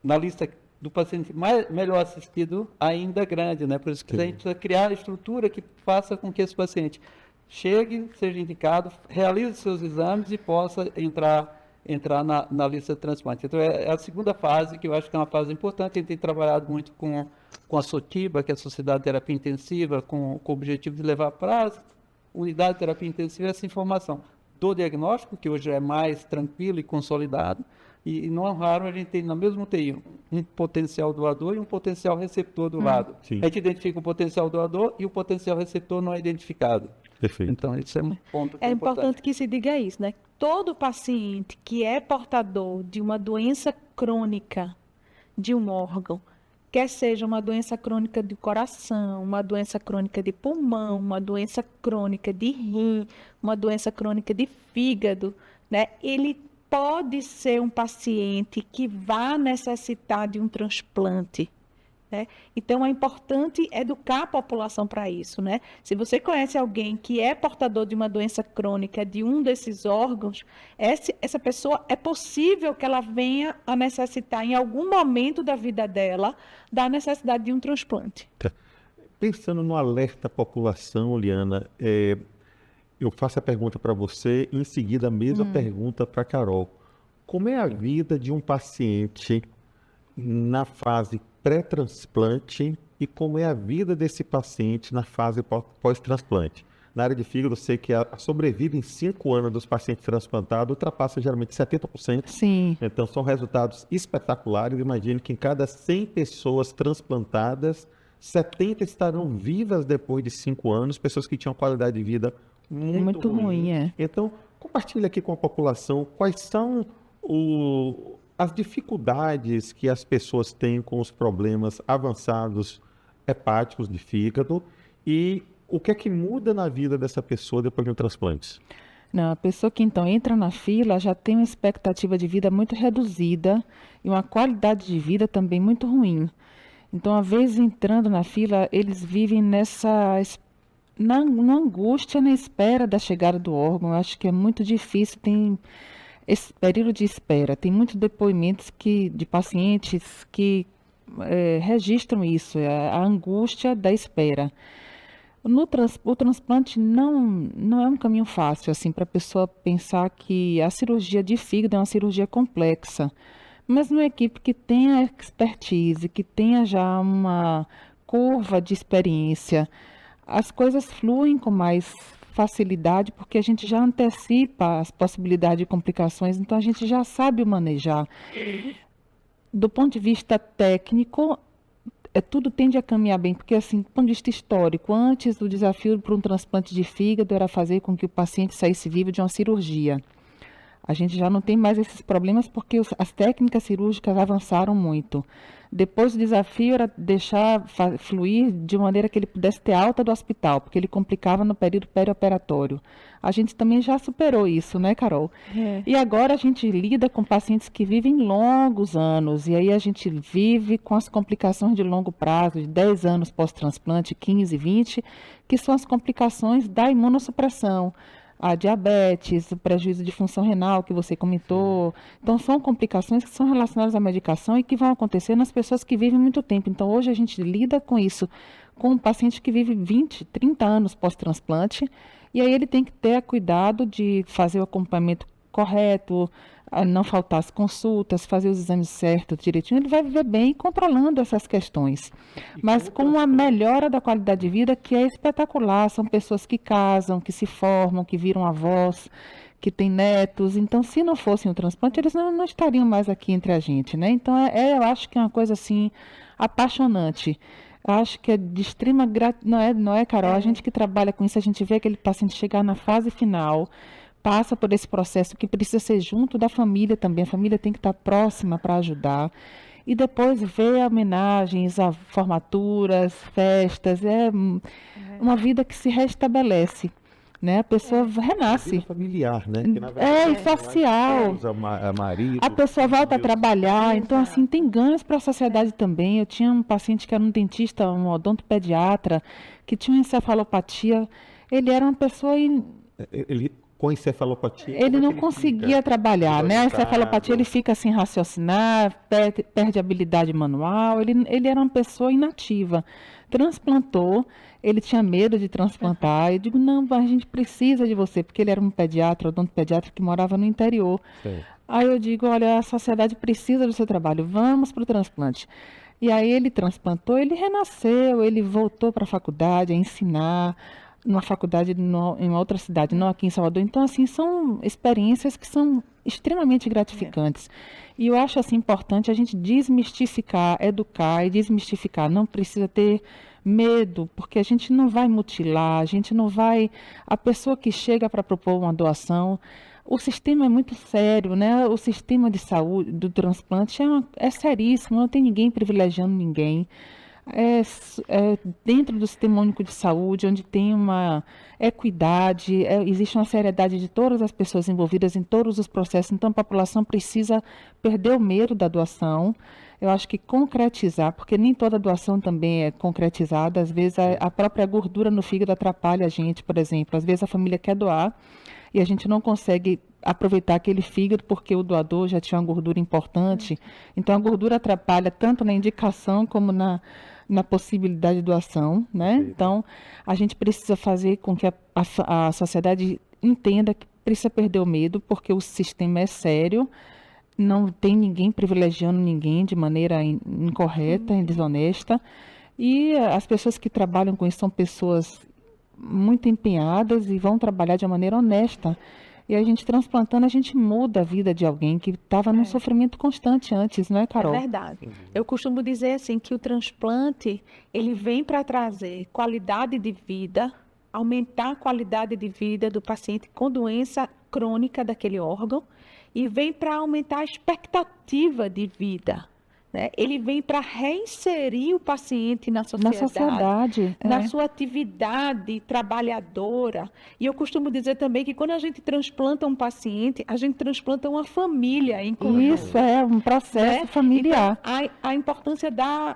na lista do paciente melhor assistido, ainda grande, né? Por isso que a gente precisa criar a estrutura que faça com que esse paciente chegue, seja indicado, realize seus exames e possa entrar na lista de transplante. Então, é a segunda fase, que eu acho que é uma fase importante. A gente tem trabalhado muito com a SOTIBA, que é a Sociedade de Terapia Intensiva, com o objetivo de levar para a unidade de terapia intensiva essa informação do diagnóstico, que hoje é mais tranquilo e consolidado, e não é raro a gente ter na mesma UTI um potencial doador e um potencial receptor do lado. Sim. A gente identifica o potencial doador e o potencial receptor não é identificado. Perfeito. Então, isso é um ponto que É importante que se diga isso, né? Todo paciente que é portador de uma doença crônica de um órgão, quer seja uma doença crônica de coração, uma doença crônica de pulmão, uma doença crônica de rim, uma doença crônica de fígado, né? Ele pode ser um paciente que vá necessitar de um transplante, né? Então, é importante educar a população para isso, né? Se você conhece alguém que é portador de uma doença crônica de um desses órgãos, essa pessoa, é possível que ela venha a necessitar, em algum momento da vida dela, da necessidade de um transplante. Pensando no alerta à população, Liana, eu faço a pergunta para você e em seguida a mesma pergunta para a Carol. Como é a vida de um paciente na fase pré-transplante e como é a vida desse paciente na fase pós-transplante? Na área de fígado, eu sei que a sobrevida em 5 anos dos pacientes transplantados ultrapassa geralmente 70%. Sim. Então, são resultados espetaculares. Imagine que em cada 100 pessoas transplantadas, 70 estarão vivas depois de 5 anos, pessoas que tinham qualidade de vida muito ruim. Então, compartilhe aqui com a população quais são as dificuldades que as pessoas têm com os problemas avançados hepáticos de fígado e o que é que muda na vida dessa pessoa depois de um transplante? Não, a pessoa que então entra na fila já tem uma expectativa de vida muito reduzida e uma qualidade de vida também muito ruim. Então, às vezes, entrando na fila, eles vivem na angústia, na espera da chegada do órgão. Eu acho que é muito difícil, tem esse período de espera. Tem muitos depoimentos de pacientes que registram isso, a angústia da espera. O transplante não é um caminho fácil assim, para a pessoa pensar que a cirurgia de fígado é uma cirurgia complexa. Mas numa equipe que tenha expertise, que tenha já uma curva de experiência, as coisas fluem com mais facilidade, porque a gente já antecipa as possibilidades de complicações, então a gente já sabe manejar. Do ponto de vista técnico, tudo tende a caminhar bem, porque assim, do ponto de vista histórico, antes do desafio para um transplante de fígado era fazer com que o paciente saísse vivo de uma cirurgia. A gente já não tem mais esses problemas porque as técnicas cirúrgicas avançaram muito. Depois o desafio era deixar fluir de maneira que ele pudesse ter alta do hospital, porque ele complicava no período perioperatório. A gente também já superou isso, né, Carol? E agora a gente lida com pacientes que vivem longos anos, e aí a gente vive com as complicações de longo prazo, de 10 anos pós-transplante, 15, 20, que são as complicações da imunossupressão. A diabetes, o prejuízo de função renal que você comentou. Então, são complicações que são relacionadas à medicação e que vão acontecer nas pessoas que vivem muito tempo. Então, hoje a gente lida com isso, com um paciente que vive 20, 30 anos pós-transplante, e aí ele tem que ter cuidado de fazer o acompanhamento correto, não faltar as consultas, fazer os exames certos, direitinho. Ele vai viver bem controlando essas questões, mas com uma melhora da qualidade de vida que é espetacular. São pessoas que casam, que se formam, que viram avós, que têm netos. Então, se não fossem o transplante, eles não estariam mais aqui entre a gente, né? Então, eu acho que é uma coisa assim apaixonante. Acho que é de extrema gratidão, não é, Carol? A gente que trabalha com isso, a gente vê aquele paciente chegar na fase final, passa por esse processo que precisa ser junto da família também. A família tem que estar próxima para ajudar. E depois ver homenagens a formaturas, festas. É uma vida que se restabelece. Né? A pessoa renasce. Vida familiar, né? Que, na verdade, e social. Marido, A pessoa volta a trabalhar. Então, Exato. assim, tem ganhos para a sociedade também. Eu tinha um paciente que era um dentista, um odontopediatra, que tinha uma encefalopatia. Ele era uma pessoa... Ele com encefalopatia. Ele como é não que ele conseguia fica? trabalhar, né? A Desorientado. encefalopatia, ele fica sem raciocinar, perde habilidade manual, ele era uma pessoa inativa. Transplantou, ele tinha medo de transplantar. Eu digo, não, a gente precisa de você, porque ele era um pediatra, odontopediatra que morava no interior. Sim. Aí eu digo, olha, a sociedade precisa do seu trabalho, vamos para o transplante. E aí ele transplantou, ele renasceu, ele voltou para a faculdade a ensinar, numa faculdade em outra cidade, não aqui em Salvador. Então, assim, são experiências que são extremamente gratificantes. E eu acho, assim, importante a gente desmistificar, educar e desmistificar. Não precisa ter medo, porque a gente não vai mutilar, a gente não vai... A pessoa que chega para propor uma doação, o sistema é muito sério, né? O sistema de saúde do transplante é seríssimo, não tem ninguém privilegiando ninguém. Dentro do Sistema Único de Saúde, onde tem uma equidade, existe uma seriedade de todas as pessoas envolvidas em todos os processos. Então, a população precisa perder o medo da doação. Eu acho que concretizar, porque nem toda doação também é concretizada. Às vezes, a própria gordura no fígado atrapalha a gente, por exemplo. Às vezes, a família quer doar e a gente não consegue aproveitar aquele fígado porque o doador já tinha uma gordura importante. Então, a gordura atrapalha tanto na indicação como na possibilidade de doação, né? Então, a gente precisa fazer com que a sociedade entenda que precisa perder o medo, porque o sistema é sério, não tem ninguém privilegiando ninguém de maneira incorreta e desonesta, e as pessoas que trabalham com isso são pessoas muito empenhadas e vão trabalhar de uma maneira honesta. E a gente transplantando, a gente muda a vida de alguém que estava num sofrimento constante antes, não é, Carol? É verdade. Eu costumo dizer assim que o transplante, ele vem para trazer qualidade de vida, aumentar a qualidade de vida do paciente com doença crônica daquele órgão e vem para aumentar a expectativa de vida. Né? Ele vem para reinserir o paciente na sociedade, na sua atividade trabalhadora. E eu costumo dizer também que quando a gente transplanta um paciente, a gente transplanta uma família em conjunto. Isso é um processo familiar. Então, a importância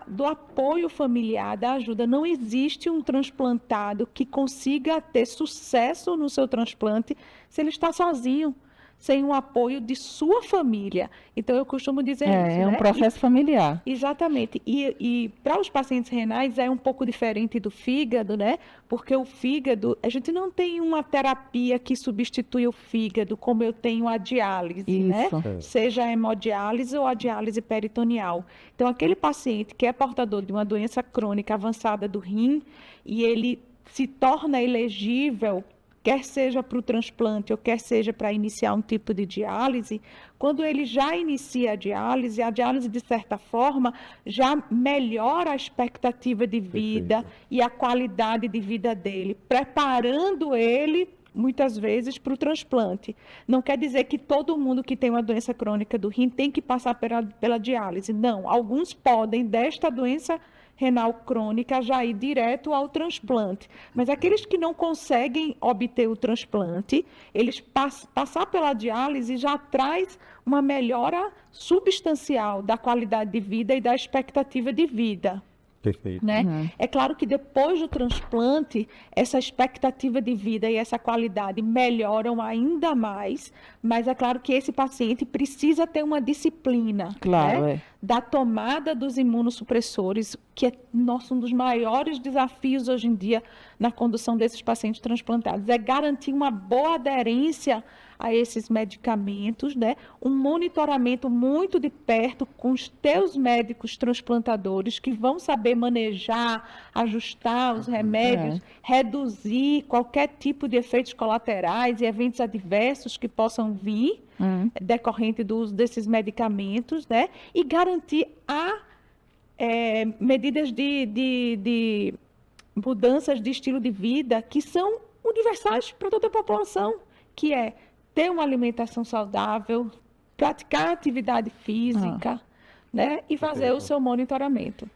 do apoio familiar, da ajuda. Não existe um transplantado que consiga ter sucesso no seu transplante se ele está sozinho, sem o apoio de sua família. Então, eu costumo dizer isso. É um processo familiar. Exatamente. E para os pacientes renais é um pouco diferente do fígado, né? Porque o fígado, a gente não tem uma terapia que substitui o fígado, como eu tenho a diálise, né? Seja a hemodiálise ou a diálise peritoneal. Então, aquele paciente que é portador de uma doença crônica avançada do rim e ele se torna elegível, quer seja para o transplante ou quer seja para iniciar um tipo de diálise, quando ele já inicia a diálise, de certa forma, já melhora a expectativa de vida e a qualidade de vida dele, preparando ele muitas vezes, para o transplante. Não quer dizer que todo mundo que tem uma doença crônica do rim tem que passar pela diálise. Não, alguns podem, desta doença renal crônica, já ir direto ao transplante. Mas aqueles que não conseguem obter o transplante, eles passar pela diálise já traz uma melhora substancial da qualidade de vida e da expectativa de vida. Perfeito. Né? É claro que depois do transplante, essa expectativa de vida e essa qualidade melhoram ainda mais, mas é claro que esse paciente precisa ter uma disciplina, Claro, né? Da tomada dos imunossupressores, que é um dos maiores desafios hoje em dia na condução desses pacientes transplantados, é garantir uma boa aderência a esses medicamentos, né? Um monitoramento muito de perto com os teus médicos transplantadores que vão saber manejar, ajustar os remédios, reduzir qualquer tipo de efeitos colaterais e eventos adversos que possam vir decorrente do uso desses medicamentos, né? E garantir medidas de mudanças de estilo de vida que são universais para toda a população, que é ter uma alimentação saudável, praticar atividade física, né? E fazer o seu monitoramento.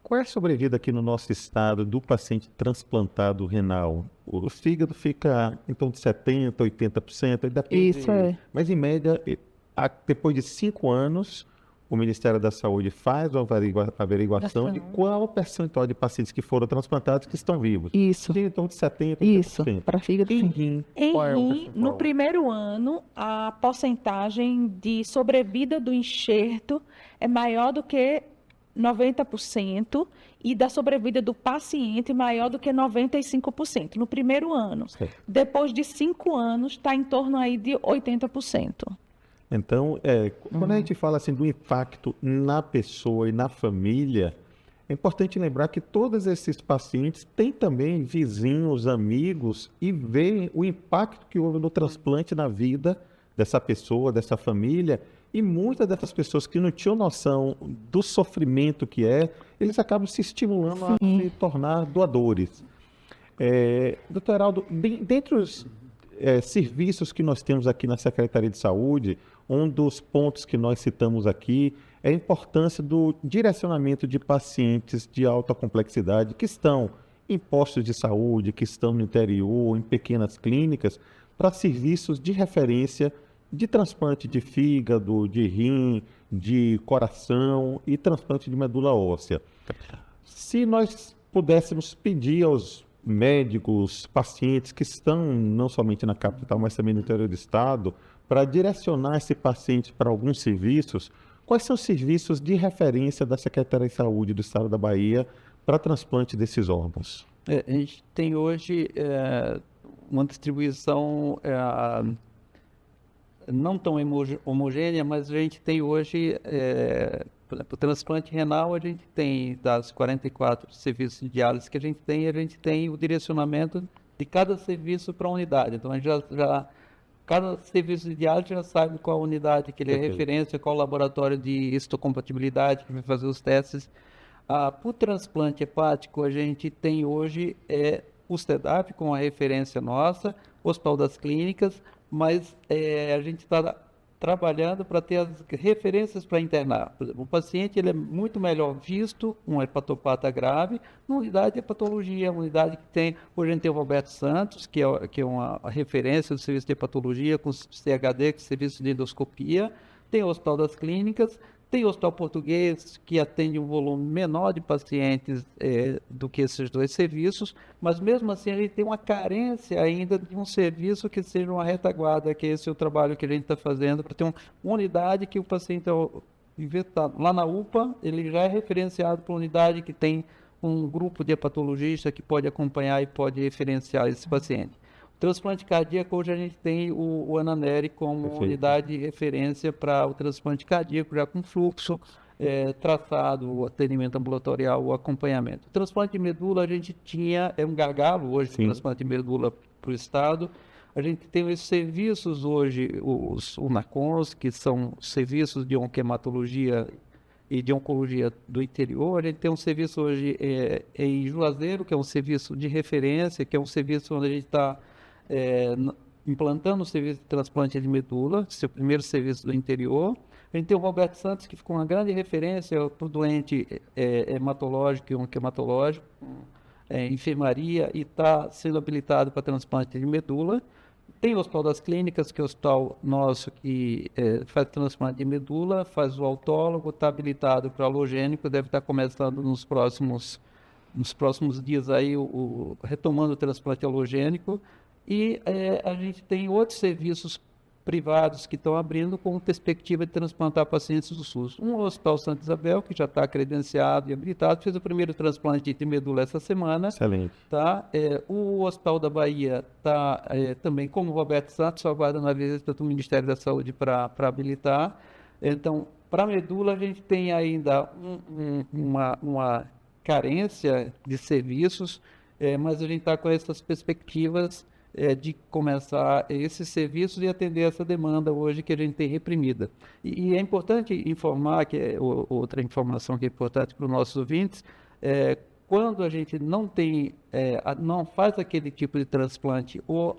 Qual é a sobrevida aqui no nosso estado do paciente transplantado renal? O fígado fica em torno de 70%, 80%, depende. Isso é. Mas, em média, depois de 5 anos, o Ministério da Saúde faz uma averiguação de qual o percentual de pacientes que foram transplantados que estão vivos. Isso. Em torno de 70%, 80%. Isso, para fígado. Em Sim. rim, Em qual é o rim, percentual? no primeiro ano, a porcentagem de sobrevida do enxerto é maior do que 90% e da sobrevida do paciente maior do que 95% no primeiro ano. Certo. Depois de 5 anos, está em torno aí de 80%. Então, quando a gente fala assim do impacto na pessoa e na família, é importante lembrar que todos esses pacientes têm também vizinhos, amigos e veem o impacto que houve no transplante na vida dessa pessoa, dessa família. E muitas dessas pessoas que não tinham noção do sofrimento que eles acabam se estimulando a se tornar doadores. Doutor Heraldo, dentre os serviços que nós temos aqui na Secretaria de Saúde, um dos pontos que nós citamos aqui é a importância do direcionamento de pacientes de alta complexidade que estão em postos de saúde, que estão no interior, em pequenas clínicas, para serviços de referência de transplante de fígado, de rim, de coração e transplante de medula óssea. Se nós pudéssemos pedir aos médicos, pacientes que estão não somente na capital, mas também no interior do estado, para direcionar esse paciente para alguns serviços, quais são os serviços de referência da Secretaria de Saúde do estado da Bahia para transplante desses órgãos? A gente tem hoje uma distribuição não tão homogênea, mas a gente tem hoje, por exemplo, o transplante renal, a gente tem das 44 serviços de diálise que a gente tem o direcionamento de cada serviço para a unidade. Então, a gente cada serviço de diálise já sabe qual unidade que ele é referência, qual laboratório de histocompatibilidade que vai fazer os testes. Para o transplante hepático, a gente tem hoje o STEDAP com a referência nossa, o Hospital das Clínicas, mas a gente está trabalhando para ter as referências para internar. Por exemplo, o paciente ele é muito melhor visto, um hepatopata grave, numa unidade de hepatologia, uma unidade que tem, hoje a gente tem o Roberto Santos, que é uma referência do serviço de hepatologia, com CHD, que é o serviço de endoscopia, tem o Hospital das Clínicas, tem o Hospital Português, que atende um volume menor de pacientes do que esses dois serviços, mas mesmo assim a gente tem uma carência ainda de um serviço que seja uma retaguarda, que esse é o trabalho que a gente está fazendo, para ter uma unidade que o paciente, em vez de estar lá na UPA, ele já é referenciado para uma unidade que tem um grupo de hepatologistas que pode acompanhar e pode referenciar esse paciente. Transplante cardíaco, hoje a gente tem o Ananeri como unidade de referência para o transplante cardíaco, já com fluxo, traçado, o atendimento ambulatorial, o acompanhamento. O transplante de medula, a gente tinha, um gargalo hoje, o transplante de medula para o Estado. A gente tem esses serviços hoje, os UNACONs, que são serviços de onquematologia e de oncologia do interior. A gente tem um serviço hoje em Juazeiro, que é um serviço de referência, que é um serviço onde a gente está implantando o serviço de transplante de medula, seu primeiro serviço do interior. A gente tem o Roberto Santos, que ficou uma grande referência para o doente hematológico e onquematológico, enfermaria, e está sendo habilitado para transplante de medula. Tem o Hospital das Clínicas, que é o hospital nosso que faz transplante de medula, faz o autólogo, está habilitado para halogênico, deve estar começando nos próximos dias aí, retomando o transplante halogênico. E a gente tem outros serviços privados que estão abrindo com perspectiva de transplantar pacientes do SUS. Um é o Hospital Santa Isabel, que já está credenciado e habilitado, fez o primeiro transplante de medula essa semana. Excelente. Tá? O Hospital da Bahia está também, como o Roberto Santos, aguardando a visita do Ministério da Saúde para habilitar. Então, para medula, a gente tem ainda uma carência de serviços, mas a gente está com essas perspectivas de começar esses serviços e atender essa demanda hoje que a gente tem reprimida. E é importante informar, outra informação que é importante para os nossos ouvintes, quando a gente não tem, não faz aquele tipo de transplante ou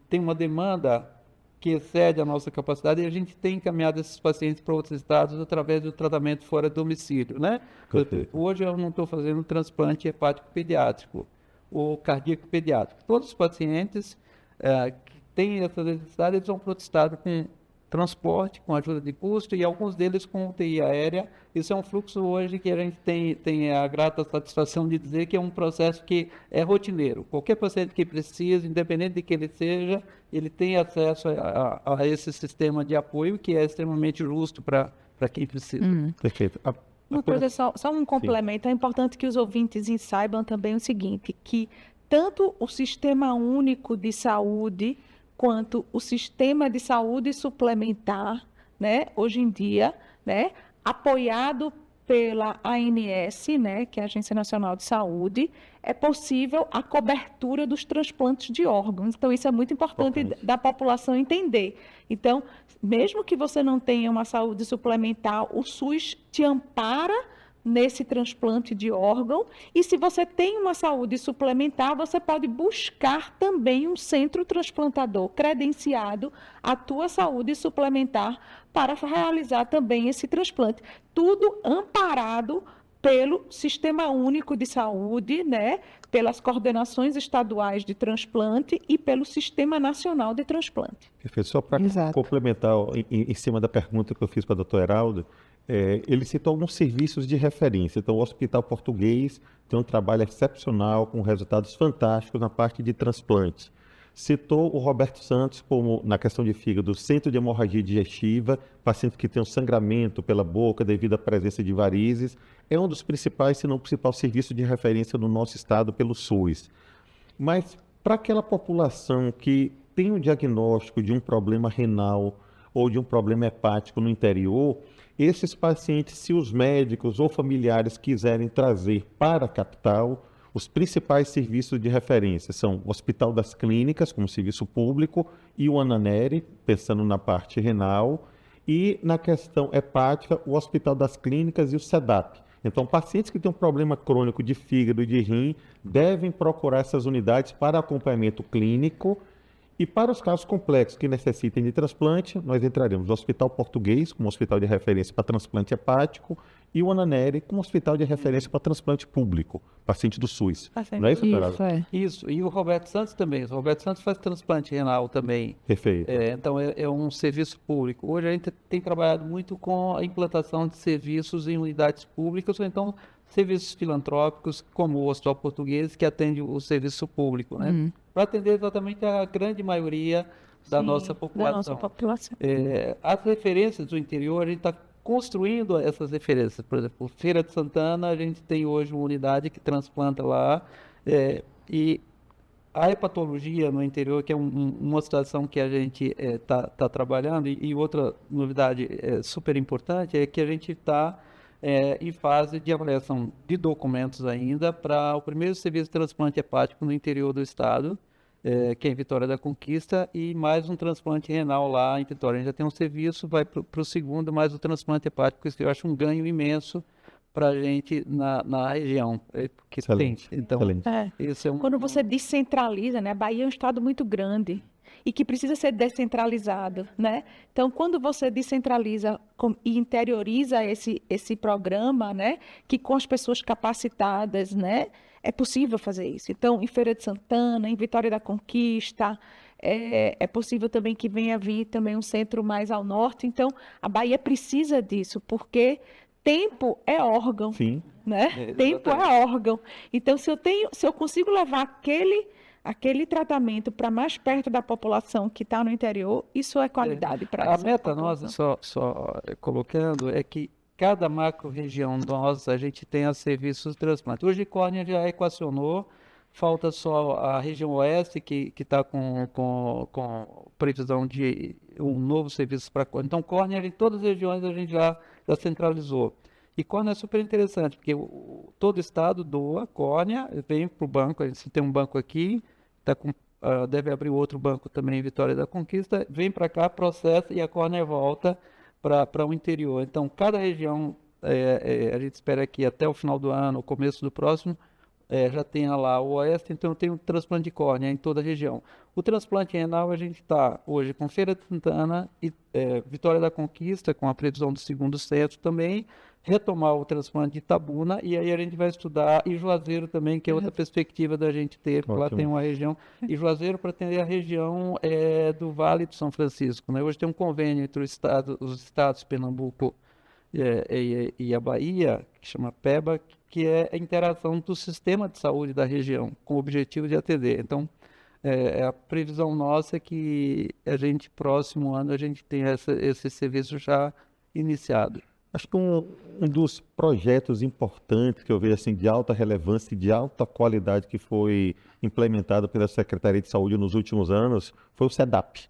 tem uma demanda que excede a nossa capacidade, e a gente tem encaminhado esses pacientes para outros estados através do tratamento fora do domicílio, né? Hoje eu não estou fazendo transplante hepático pediátrico ou cardíaco pediátrico. Todos os pacientes que têm essa necessidade, eles vão para outro estado com transporte, com ajuda de custo, e alguns deles com UTI aérea. Isso é um fluxo hoje que a gente tem a grata satisfação de dizer que é um processo que é rotineiro. Qualquer paciente que precise, independente de que ele seja, ele tem acesso a esse sistema de apoio que é extremamente justo para quem precisa. Perfeito. Uma coisa, só um complemento. É importante que os ouvintes saibam também o seguinte, que tanto o Sistema Único de Saúde quanto o Sistema de Saúde Suplementar, né, hoje em dia, né, apoiado pela ANS, né, que é a Agência Nacional de Saúde, é possível a cobertura dos transplantes de órgãos. Então, isso é muito importante da população entender. Então, mesmo que você não tenha uma saúde suplementar, o SUS te ampara nesse transplante de órgão, e se você tem uma saúde suplementar, você pode buscar também um centro transplantador credenciado à tua saúde suplementar para realizar também esse transplante. Tudo amparado pelo Sistema Único de Saúde, né, pelas coordenações estaduais de transplante e pelo Sistema Nacional de Transplante. Perfeito. Só para complementar em cima da pergunta que eu fiz para o doutor Heraldo, ele citou alguns serviços de referência. Então, o Hospital Português tem um trabalho excepcional, com resultados fantásticos na parte de transplantes. Citou o Roberto Santos como, na questão de fígado, centro de hemorragia digestiva, paciente que tem um sangramento pela boca devido à presença de varizes. É um dos principais, se não o principal serviço de referência no nosso estado pelo SUS. Mas, para aquela população que tem um diagnóstico de um problema renal ou de um problema hepático no interior, esses pacientes, se os médicos ou familiares quiserem trazer para a capital, os principais serviços de referência são o Hospital das Clínicas, como serviço público, e o Ananeri, pensando na parte renal, e na questão hepática, o Hospital das Clínicas e o SEDAP. Então, pacientes que têm um problema crônico de fígado e de rim devem procurar essas unidades para acompanhamento clínico. E para os casos complexos que necessitem de transplante, nós entraremos no Hospital Português, como hospital de referência para transplante hepático, e o Ananeri, como hospital de referência para transplante público, paciente do SUS. Não é isso, doutor? Isso, e o Roberto Santos também. O Roberto Santos faz transplante renal também. Perfeito. Então, é um serviço público. Hoje a gente tem trabalhado muito com a implantação de serviços em unidades públicas, ou então serviços filantrópicos, como o Hospital Português, que atende o serviço público, né? Para atender exatamente a grande maioria da nossa população. As referências do interior, a gente está construindo essas referências. Por exemplo, Feira de Santana, a gente tem hoje uma unidade que transplanta lá, e a hepatologia no interior, que é uma situação que a gente está trabalhando, e outra novidade super importante é que a gente está em fase de avaliação de documentos ainda para o primeiro serviço de transplante hepático no interior do estado, que é em Vitória da Conquista, e mais um transplante renal lá em Vitória. A gente já tem um serviço, vai para o segundo, mais o transplante hepático, que eu acho um ganho imenso para a gente na região. Que Excelente. tem. Então, Excelente. esse é um... Quando você descentraliza, né? A Bahia é um estado muito grande e que precisa ser descentralizado, né? Então, quando você descentraliza e interioriza esse programa, né? Que com as pessoas capacitadas, né? É possível fazer isso. Então, em Feira de Santana, em Vitória da Conquista, é possível também que venha vir também um centro mais ao norte. Então, a Bahia precisa disso, porque tempo é órgão, Sim. né? Tempo é órgão. Então, se eu consigo levar aquele tratamento para mais perto da população que está no interior, isso é qualidade para A essa meta população. nossa, só colocando, é que cada macro-região nossa, a gente tenha serviços de transplante. Hoje, Córnea já equacionou, falta só a região oeste, que está com previsão de um novo serviço para Córnea. Então, Córnea, em todas as regiões, a gente já centralizou. E córnea é super interessante, porque todo estado doa córnea, vem para o banco, a gente tem um banco aqui, deve abrir outro banco também em Vitória da Conquista, vem para cá, processa e a córnea volta para o interior. Então, cada região, a gente espera que até o final do ano, o começo do próximo, já tenha lá o oeste, então tem um transplante de córnea em toda a região. O transplante renal, a gente está hoje com Feira de Santana e Vitória da Conquista, com a previsão do segundo centro também, retomar o transplante de Itabuna, e aí a gente vai estudar e Juazeiro também, que é outra perspectiva da gente ter, porque lá Ótimo. tem uma região, e Juazeiro para atender a região do Vale do São Francisco, né? Hoje tem um convênio entre os estados de Pernambuco e a Bahia, que chama PEBA, que é a interação do sistema de saúde da região, com o objetivo de atender. Então, a previsão nossa é que a gente, próximo ano, a gente tenha esse serviço já iniciado. Acho que um dos projetos importantes que eu vejo assim, de alta relevância e de alta qualidade que foi implementado pela Secretaria de Saúde nos últimos anos foi o SEDAP.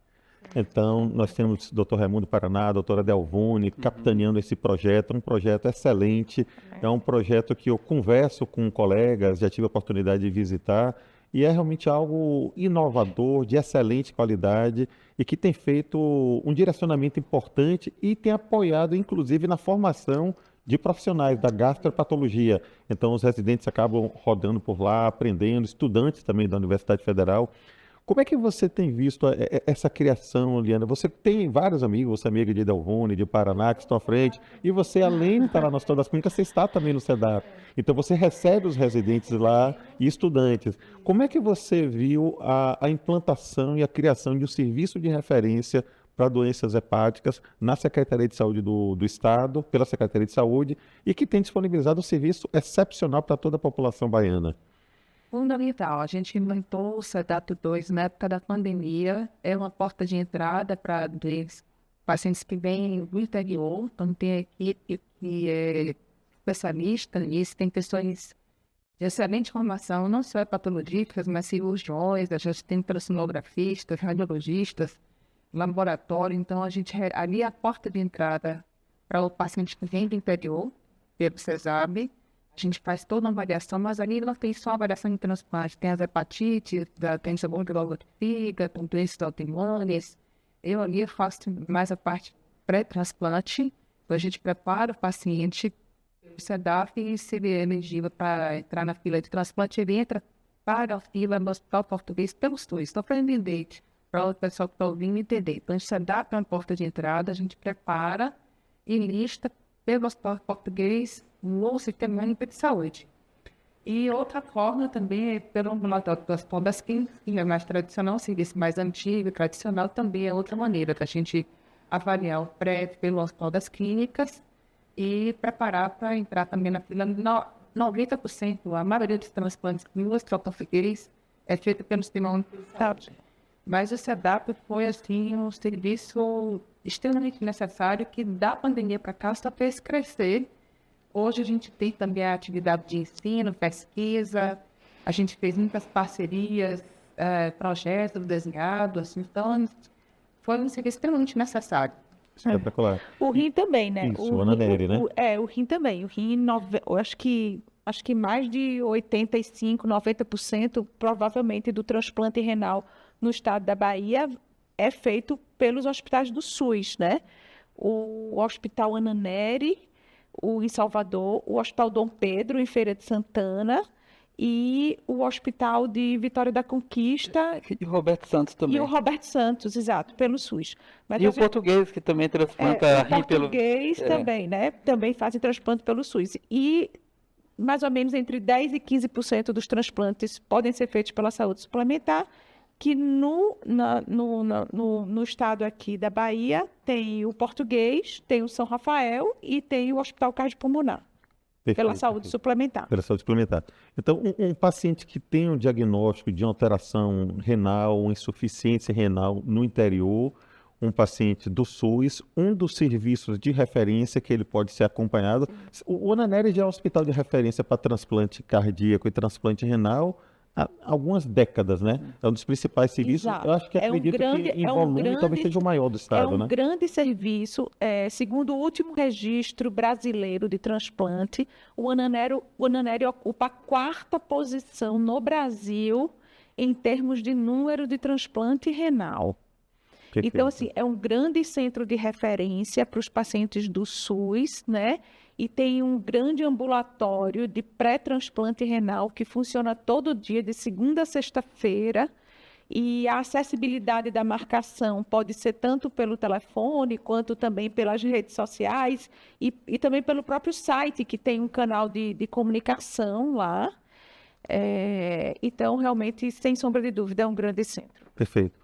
Então, nós temos o Dr. Raimundo Paraná, a doutora Delvune, capitaneando esse projeto, um projeto excelente, é um projeto que eu converso com colegas, já tive a oportunidade de visitar, e é realmente algo inovador, de excelente qualidade, e que tem feito um direcionamento importante e tem apoiado, inclusive, na formação de profissionais da gastropatologia. Então, os residentes acabam rodando por lá, aprendendo, estudantes também da Universidade Federal. Como é que você tem visto essa criação, Liana? Você tem vários amigos, você é amiga de Delvune, de Paraná, que estão à frente, e você, além de estar lá no Hospital das Clínicas, você está também no SEDAP. Então, você recebe os residentes lá e estudantes. Como é que você viu a implantação e a criação de um serviço de referência para doenças hepáticas na Secretaria de Saúde do Estado, pela Secretaria de Saúde, e que tem disponibilizado um serviço excepcional para toda a população baiana? Fundamental. A gente implantou o SEDAP2 na época da pandemia. É uma porta de entrada para pacientes que vêm do interior. Então, tem equipe que é especialista nisso. Tem pessoas de excelente formação, não só patológicas, mas cirurgiões. A gente tem sonografistas, radiologistas, laboratório. Então, ali é a porta de entrada para o paciente que vem do interior, pelo CESAB. A gente faz toda uma avaliação, mas ali não tem só avaliação de transplante, tem as hepatites, tem sabor de logo de fígado, tem doenças autoimunes. Eu ali faço mais a parte pré-transplante, então a gente prepara o paciente, o SEDAP, e se ele é elegível para entrar na fila de transplante, ele entra para a fila no Hospital Português pelos SUS. Então, para entender, para o pessoal que está ouvindo entender. Então, o SEDAP é uma porta de entrada, a gente prepara e lista pelo Hospital Português no Sistema Único de Saúde. E outra forma também é pelo ambulatório das Pombas, que é mais tradicional, serviço mais antigo, tradicional, também é outra maneira da gente avaliar o pré pelo Hospital das Clínicas e preparar para entrar também na fila. 90%, a maioria dos transplantes no Hospital Português é feita pelo Sistema Único de Saúde. Mas o SEDAP foi, assim, um serviço extremamente necessário que da pandemia para cá só fez crescer. Hoje a gente tem também a atividade de ensino, pesquisa, a gente fez muitas parcerias, projetos desenhados, assim, então foi um serviço extremamente necessário. Espetacular. O rim também, né? Isso, Ana Nery, né? O rim também. O rim, eu acho que mais de 85%, 90% provavelmente do transplante renal no estado da Bahia é feito pelos hospitais do SUS, né? O Hospital Ana Nery, em Salvador, o Hospital Dom Pedro, em Feira de Santana, e o Hospital de Vitória da Conquista E o Roberto Santos também. e o Roberto Santos, exato, pelo SUS. Mas E o assim, português, que também transplanta o rim pelo... português também, né? Também fazem transplante pelo SUS. E mais ou menos entre 10% e 15% dos transplantes podem ser feitos pela saúde suplementar, que no estado aqui da Bahia tem o português, tem o São Rafael e tem o Hospital Cardiopulmonar, pela Perfeito, saúde perfeito. suplementar. Pela saúde suplementar. Então, um paciente que tem um diagnóstico de alteração renal, uma insuficiência renal no interior, um paciente do SUS, um dos serviços de referência que ele pode ser acompanhado. O Ananeri já é um hospital de referência para transplante cardíaco e transplante renal há algumas décadas, né? É um dos principais serviços. Exato. Eu acho que acredito que em volume talvez seja o maior do É estado, um né? grande serviço. Segundo o último registro brasileiro de transplante, o Ananeri ocupa a 4ª posição no Brasil em termos de número de transplante renal. Perfeito. Então, assim, é um grande centro de referência para os pacientes do SUS, né? E tem um grande ambulatório de pré-transplante renal que funciona todo dia, de segunda a sexta-feira. E a acessibilidade da marcação pode ser tanto pelo telefone, quanto também pelas redes sociais e também pelo próprio site, que tem um canal de comunicação lá. Então, realmente, sem sombra de dúvida, é um grande centro. Perfeito.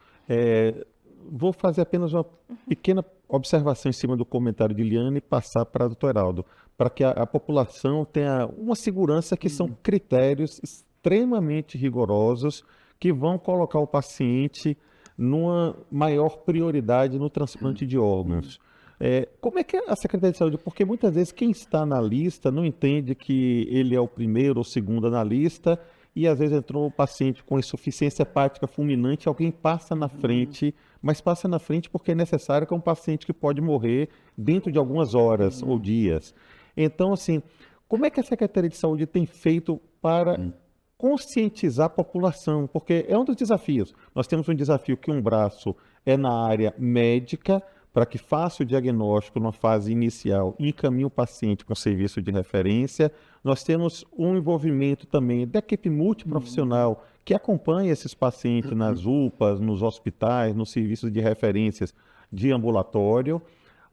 Vou fazer apenas uma pequena observação em cima do comentário de Liane e passar para a doutora Heraldo, para que a população tenha uma segurança que são critérios extremamente rigorosos que vão colocar o paciente numa maior prioridade no transplante de órgãos. Como é que é a Secretaria de Saúde? Porque muitas vezes quem está na lista não entende que ele é o primeiro ou segundo na lista e às vezes entrou um paciente com insuficiência hepática fulminante, alguém passa na frente, mas passa na frente porque é necessário, que é um paciente que pode morrer dentro de algumas horas ou dias. Então, assim, como é que a Secretaria de Saúde tem feito para conscientizar a população? Porque é um dos desafios. Nós temos um desafio que um braço é na área médica, para que faça o diagnóstico na fase inicial e encaminhe o paciente para o serviço de referência. Nós temos um envolvimento também da equipe multiprofissional que acompanha esses pacientes nas UPAs, nos hospitais, nos serviços de referências de ambulatório.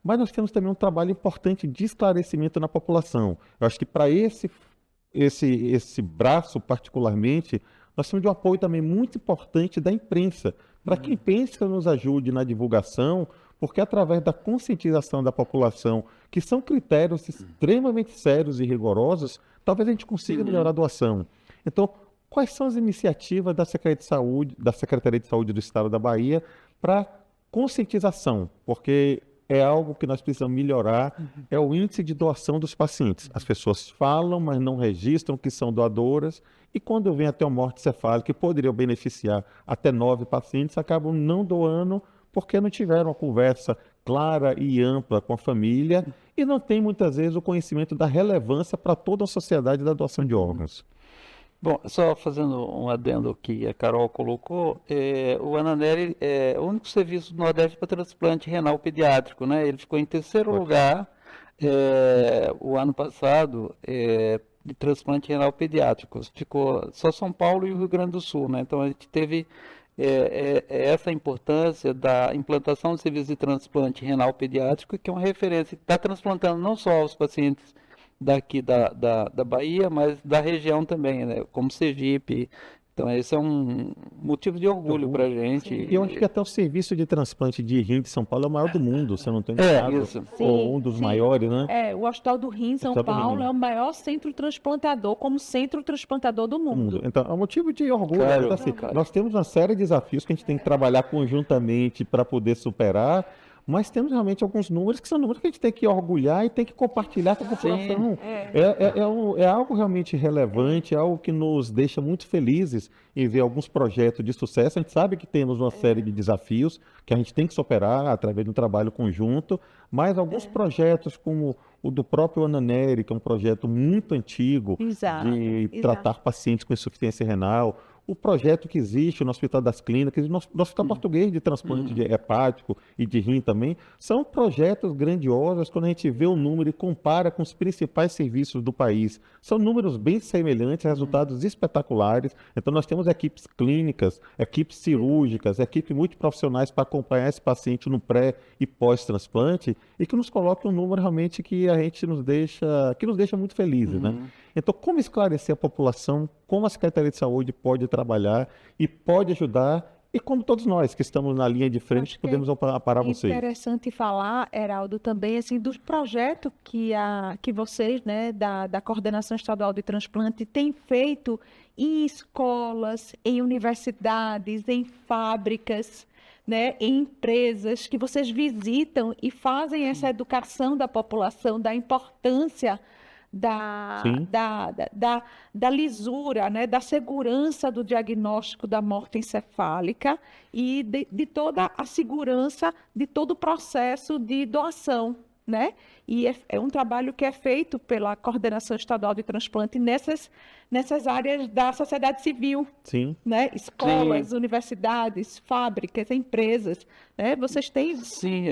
Mas nós temos também um trabalho importante de esclarecimento na população. Eu acho que para esse braço particularmente, nós temos de um apoio também muito importante da imprensa, para que a imprensa nos ajude na divulgação, porque através da conscientização da população, que são critérios extremamente sérios e rigorosos, talvez a gente consiga melhorar a doação. Então, quais são as iniciativas da Secretaria de Saúde do Estado da Bahia para conscientização? Porque é algo que nós precisamos melhorar, é o índice de doação dos pacientes. As pessoas falam, mas não registram que são doadoras, e quando vem até uma morte cefálica, que poderia beneficiar até 9 pacientes, acabam não doando, porque não tiveram uma conversa clara e ampla com a família e não tem muitas vezes o conhecimento da relevância para toda a sociedade da doação de órgãos. Bom, só fazendo um adendo que a Carol colocou, o Ananeri é o único serviço do Nordeste para transplante renal pediátrico, né? Ele ficou em terceiro lugar o ano passado de transplante renal pediátrico. Ficou só São Paulo e o Rio Grande do Sul, né? Então a gente teve essa importância da implantação do serviço de transplante renal pediátrico, que é uma referência, que está transplantando não só os pacientes daqui da Bahia, mas da região também, né? Como Sergipe. Então, esse é um motivo de orgulho para a gente. E eu acho que até o serviço de transplante de rim de São Paulo é o maior do mundo, se eu não estou enganado. Isso. Ou um dos maiores, né? O Hospital do Rim, São Paulo, é o maior centro transplantador, como centro transplantador do mundo. Então, é um motivo de orgulho. Claro, Então, assim, claro. nós temos uma série de desafios que a gente tem que trabalhar conjuntamente para poder superar, mas temos realmente alguns números que são números que a gente tem que orgulhar e tem que compartilhar com a população. É algo realmente relevante, é algo que nos deixa muito felizes em ver alguns projetos de sucesso. A gente sabe que temos uma série de desafios que a gente tem que superar através de um trabalho conjunto, mas alguns projetos como o do próprio Ananeri, que é um projeto muito antigo Exato, de tratar pacientes com insuficiência renal, o projeto que existe no Hospital das Clínicas, no Hospital Português de Transplante de hepático e de rim também, são projetos grandiosos quando a gente vê o número e compara com os principais serviços do país. São números bem semelhantes, resultados espetaculares. Então, nós temos equipes clínicas, equipes cirúrgicas, equipes multiprofissionais para acompanhar esse paciente no pré e pós-transplante e que nos coloca um número realmente que nos deixa muito felizes, né? Então, como esclarecer a população, como a Secretaria de Saúde pode trabalhar e pode ajudar, e como todos nós que estamos na linha de frente, Acho que podemos amparar vocês. interessante falar, Heraldo, também assim, dos projetos que vocês, né, da Coordenação Estadual de Transplante, têm feito em escolas, em universidades, em fábricas, né, em empresas, que vocês visitam e fazem essa educação da população, da importância Sim. da lisura, né, da segurança do diagnóstico da morte encefálica e de toda a segurança de todo o processo de doação, né? E é um trabalho que é feito pela Coordenação Estadual de Transplante nessas áreas da sociedade civil, Sim. né? Escolas, universidades, fábricas, empresas, né? Vocês têm Sim,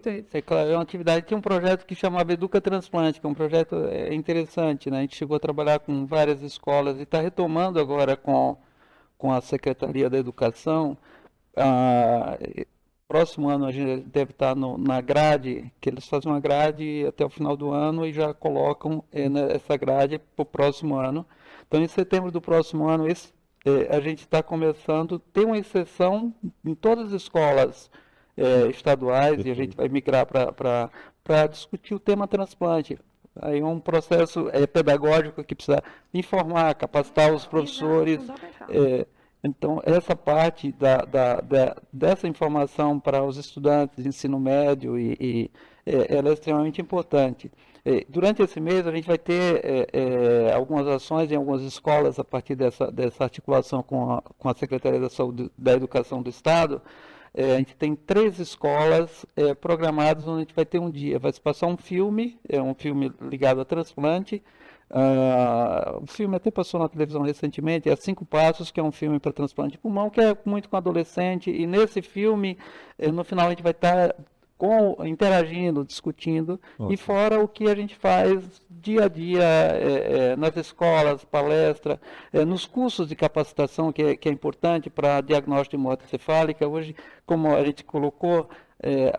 feito é claro, é uma atividade. Tem um projeto que chamava Educa Transplante, que é um projeto interessante, né? A gente chegou a trabalhar com várias escolas e está retomando agora com a Secretaria da Educação. Ah, próximo ano a gente deve estar na grade, que eles fazem uma grade até o final do ano e já colocam essa grade para o próximo ano. Então, em setembro do próximo ano, a gente está começando, tem uma exceção em todas as escolas estaduais, e a gente vai migrar para discutir o tema transplante. Aí é um processo pedagógico que precisa informar, capacitar os professores. Então, essa parte dessa informação para os estudantes de ensino médio, ela é extremamente importante. Durante esse mês, a gente vai ter algumas ações em algumas escolas, a partir dessa articulação com a Secretaria da Saúde, da Educação do Estado. A gente tem 3 escolas programadas, onde a gente vai ter um dia. Vai se passar um filme ligado a transplante. O filme até passou na televisão recentemente, é 5 Passos, que é um filme para transplante de pulmão, que é muito com adolescente, e nesse filme, no final, a gente vai estar interagindo, discutindo, e fora o que a gente faz dia a dia nas escolas, palestra, nos cursos de capacitação, que é importante para diagnóstico de morte encefálica. Hoje, como a gente colocou,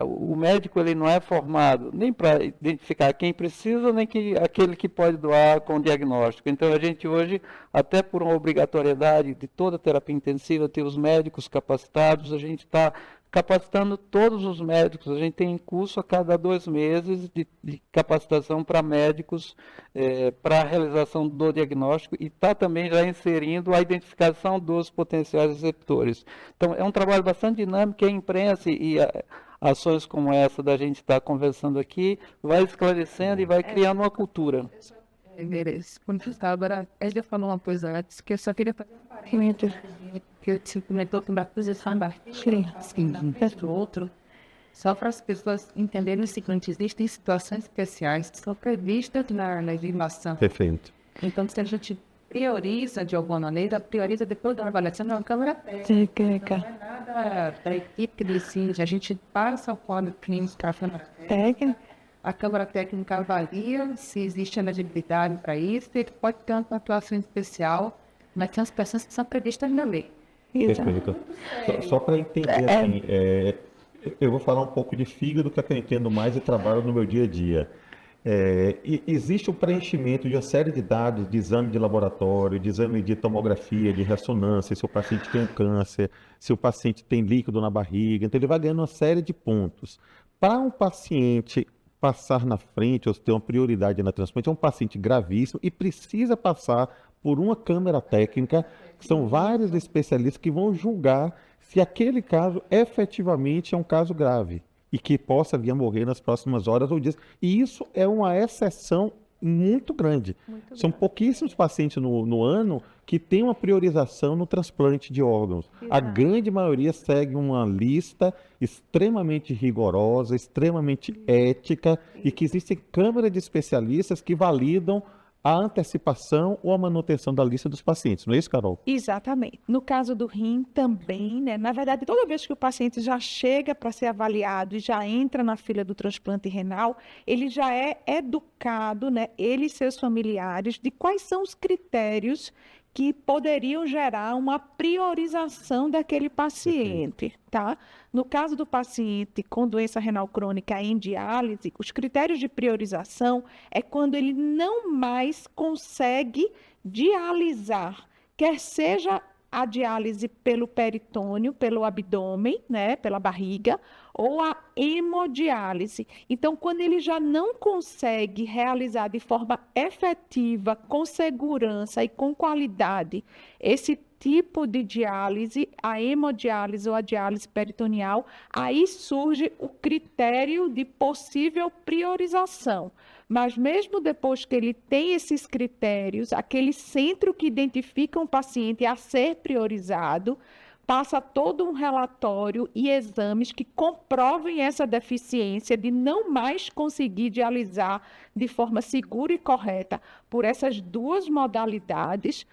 o médico ele não é formado nem para identificar quem precisa, nem aquele que pode doar com diagnóstico. Então, a gente hoje, até por uma obrigatoriedade de toda a terapia intensiva, ter os médicos capacitados, a gente está capacitando todos os médicos. A gente tem curso a cada 2 meses de capacitação para médicos, para a realização do diagnóstico, e está também já inserindo a identificação dos potenciais receptores. Então, é um trabalho bastante dinâmico, que a imprensa e ações como essa da gente estar conversando aqui vai esclarecendo e vai criando uma cultura. Quando eu estava, agora, ele falou uma coisa antes, que eu só queria fazer um parênteses, que eu te comentou que uma coisa assim, do outro, só para as pessoas entenderem o seguinte: existem situações especiais que são previstas na legislação. Perfeito. Então, se a gente prioriza de alguma maneira, prioriza depois da avaliação da Câmara Técnica. Não é nada da equipe que decide, a gente passa o quadro clínico para a Câmara Técnica. A Câmara Técnica avalia se existe elegibilidade para isso, e pode ter uma atuação especial, mas tem as pessoas que são previstas na lei. Perfeito. Só para entender, assim, eu vou falar um pouco de fígado, que é que eu entendo mais e trabalho no meu dia a dia. Existe o preenchimento de uma série de dados de exame de laboratório, de exame de tomografia, de ressonância, se o paciente tem um câncer, se o paciente tem líquido na barriga. Então, ele vai ganhando uma série de pontos. Para um paciente passar na frente ou ter uma prioridade na transplante, é um paciente gravíssimo e precisa passar por uma câmara técnica, que são vários especialistas que vão julgar se aquele caso efetivamente é um caso grave e que possa vir a morrer nas próximas horas ou dias. E isso é uma exceção muito grande. São pouquíssimos pacientes no ano que têm uma priorização no transplante de órgãos. A grande maioria segue uma lista extremamente rigorosa, extremamente ética, e que existem câmaras de especialistas que validam a antecipação ou a manutenção da lista dos pacientes, não é isso, Carol? Exatamente. No caso do rim também, né? Na verdade, toda vez que o paciente já chega para ser avaliado e já entra na fila do transplante renal, ele já é educado, né? Ele e seus familiares, de quais são os critérios que poderiam gerar uma priorização daquele paciente, tá? No caso do paciente com doença renal crônica em diálise, os critérios de priorização é quando ele não mais consegue dialisar, quer seja a diálise pelo peritônio, pelo abdômen, né, pela barriga, ou a hemodiálise. Então, quando ele já não consegue realizar de forma efetiva, com segurança e com qualidade esse tipo de diálise, a hemodiálise ou a diálise peritoneal, aí surge o critério de possível priorização. Mas mesmo depois que ele tem esses critérios, aquele centro que identifica um paciente a ser priorizado, passa todo um relatório e exames que comprovem essa deficiência de não mais conseguir dialisar de forma segura e correta por essas duas modalidades.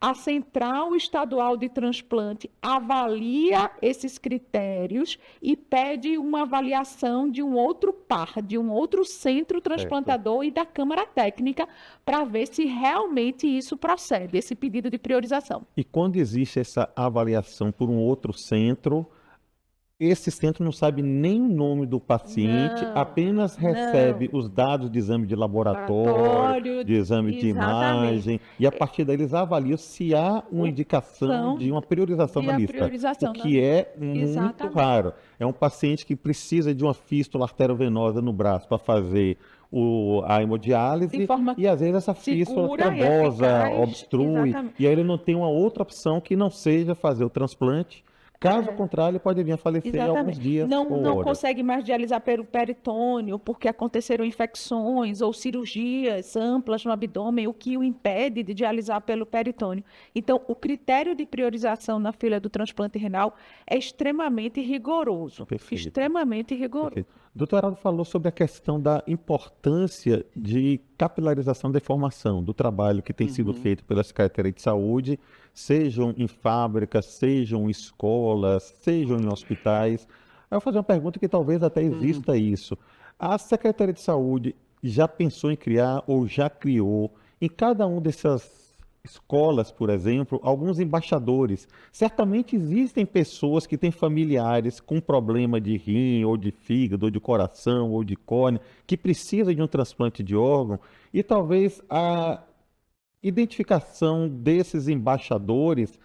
A Central Estadual de Transplante avalia esses critérios e pede uma avaliação de um outro par, de um outro centro transplantador e da Câmara Técnica para ver se realmente isso procede, esse pedido de priorização. E quando existe essa avaliação por um outro centro, esse centro não sabe nem o nome do paciente, Não, apenas recebe os dados de exame de laboratório, de exame de imagem, e a partir daí eles avaliam se há uma indicação de uma priorização de na a lista, priorização, o que é muito Exatamente. raro. É um paciente que precisa de uma fístula arteriovenosa no braço para fazer a hemodiálise, De forma e às vezes essa fístula segura e trombosa, eficaz, obstrui, exatamente. e aí ele não tem uma outra opção que não seja fazer o transplante. Caso contrário, ele pode vir a falecer em alguns Exatamente. dias Não ou horas. consegue mais dialisar pelo peritônio porque aconteceram infecções ou cirurgias amplas no abdômen, o que o impede de dialisar pelo peritônio. Então, o critério de priorização na fila do transplante renal é extremamente rigoroso. Perfeito. Extremamente rigoroso. Perfeito. O doutor Heraldo falou sobre a questão da importância de capilarização da informação, do trabalho que tem sido feito pela Secretaria de Saúde, sejam em fábricas, sejam em escolas, sejam em hospitais. Aí eu vou fazer uma pergunta que talvez até exista isso. A Secretaria de Saúde já pensou em criar ou já criou em cada uma dessas escolas, por exemplo, alguns embaixadores. Certamente existem pessoas que têm familiares com problema de rim, ou de fígado, ou de coração, ou de córnea, que precisam de um transplante de órgão, e talvez a identificação desses embaixadores,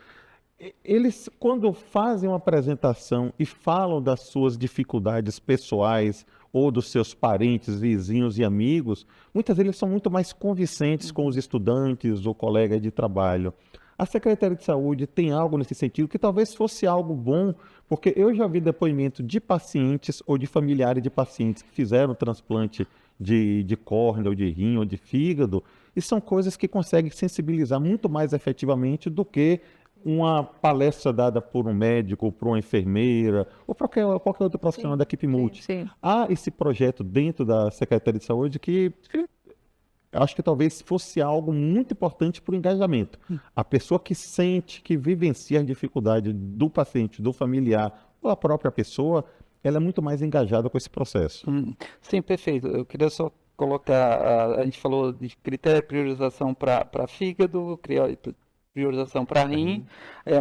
eles, quando fazem uma apresentação e falam das suas dificuldades pessoais ou dos seus parentes, vizinhos e amigos, muitas vezes eles são muito mais convincentes com os estudantes ou colegas de trabalho. A Secretaria de Saúde tem algo nesse sentido que talvez fosse algo bom, porque eu já vi depoimento de pacientes ou de familiares de pacientes que fizeram transplante de córnea, ou de rim, ou de fígado, e são coisas que conseguem sensibilizar muito mais efetivamente do que uma palestra dada por um médico, ou por uma enfermeira, ou qualquer outro profissional da equipe multi. Sim. Há esse projeto dentro da Secretaria de Saúde que eu acho que talvez fosse algo muito importante para o engajamento. A pessoa que sente, que vivencia a dificuldade do paciente, do familiar, ou a própria pessoa, ela é muito mais engajada com esse processo. Sim, perfeito. Eu queria só colocar, a gente falou de critério de priorização para fígado, priorização para rim,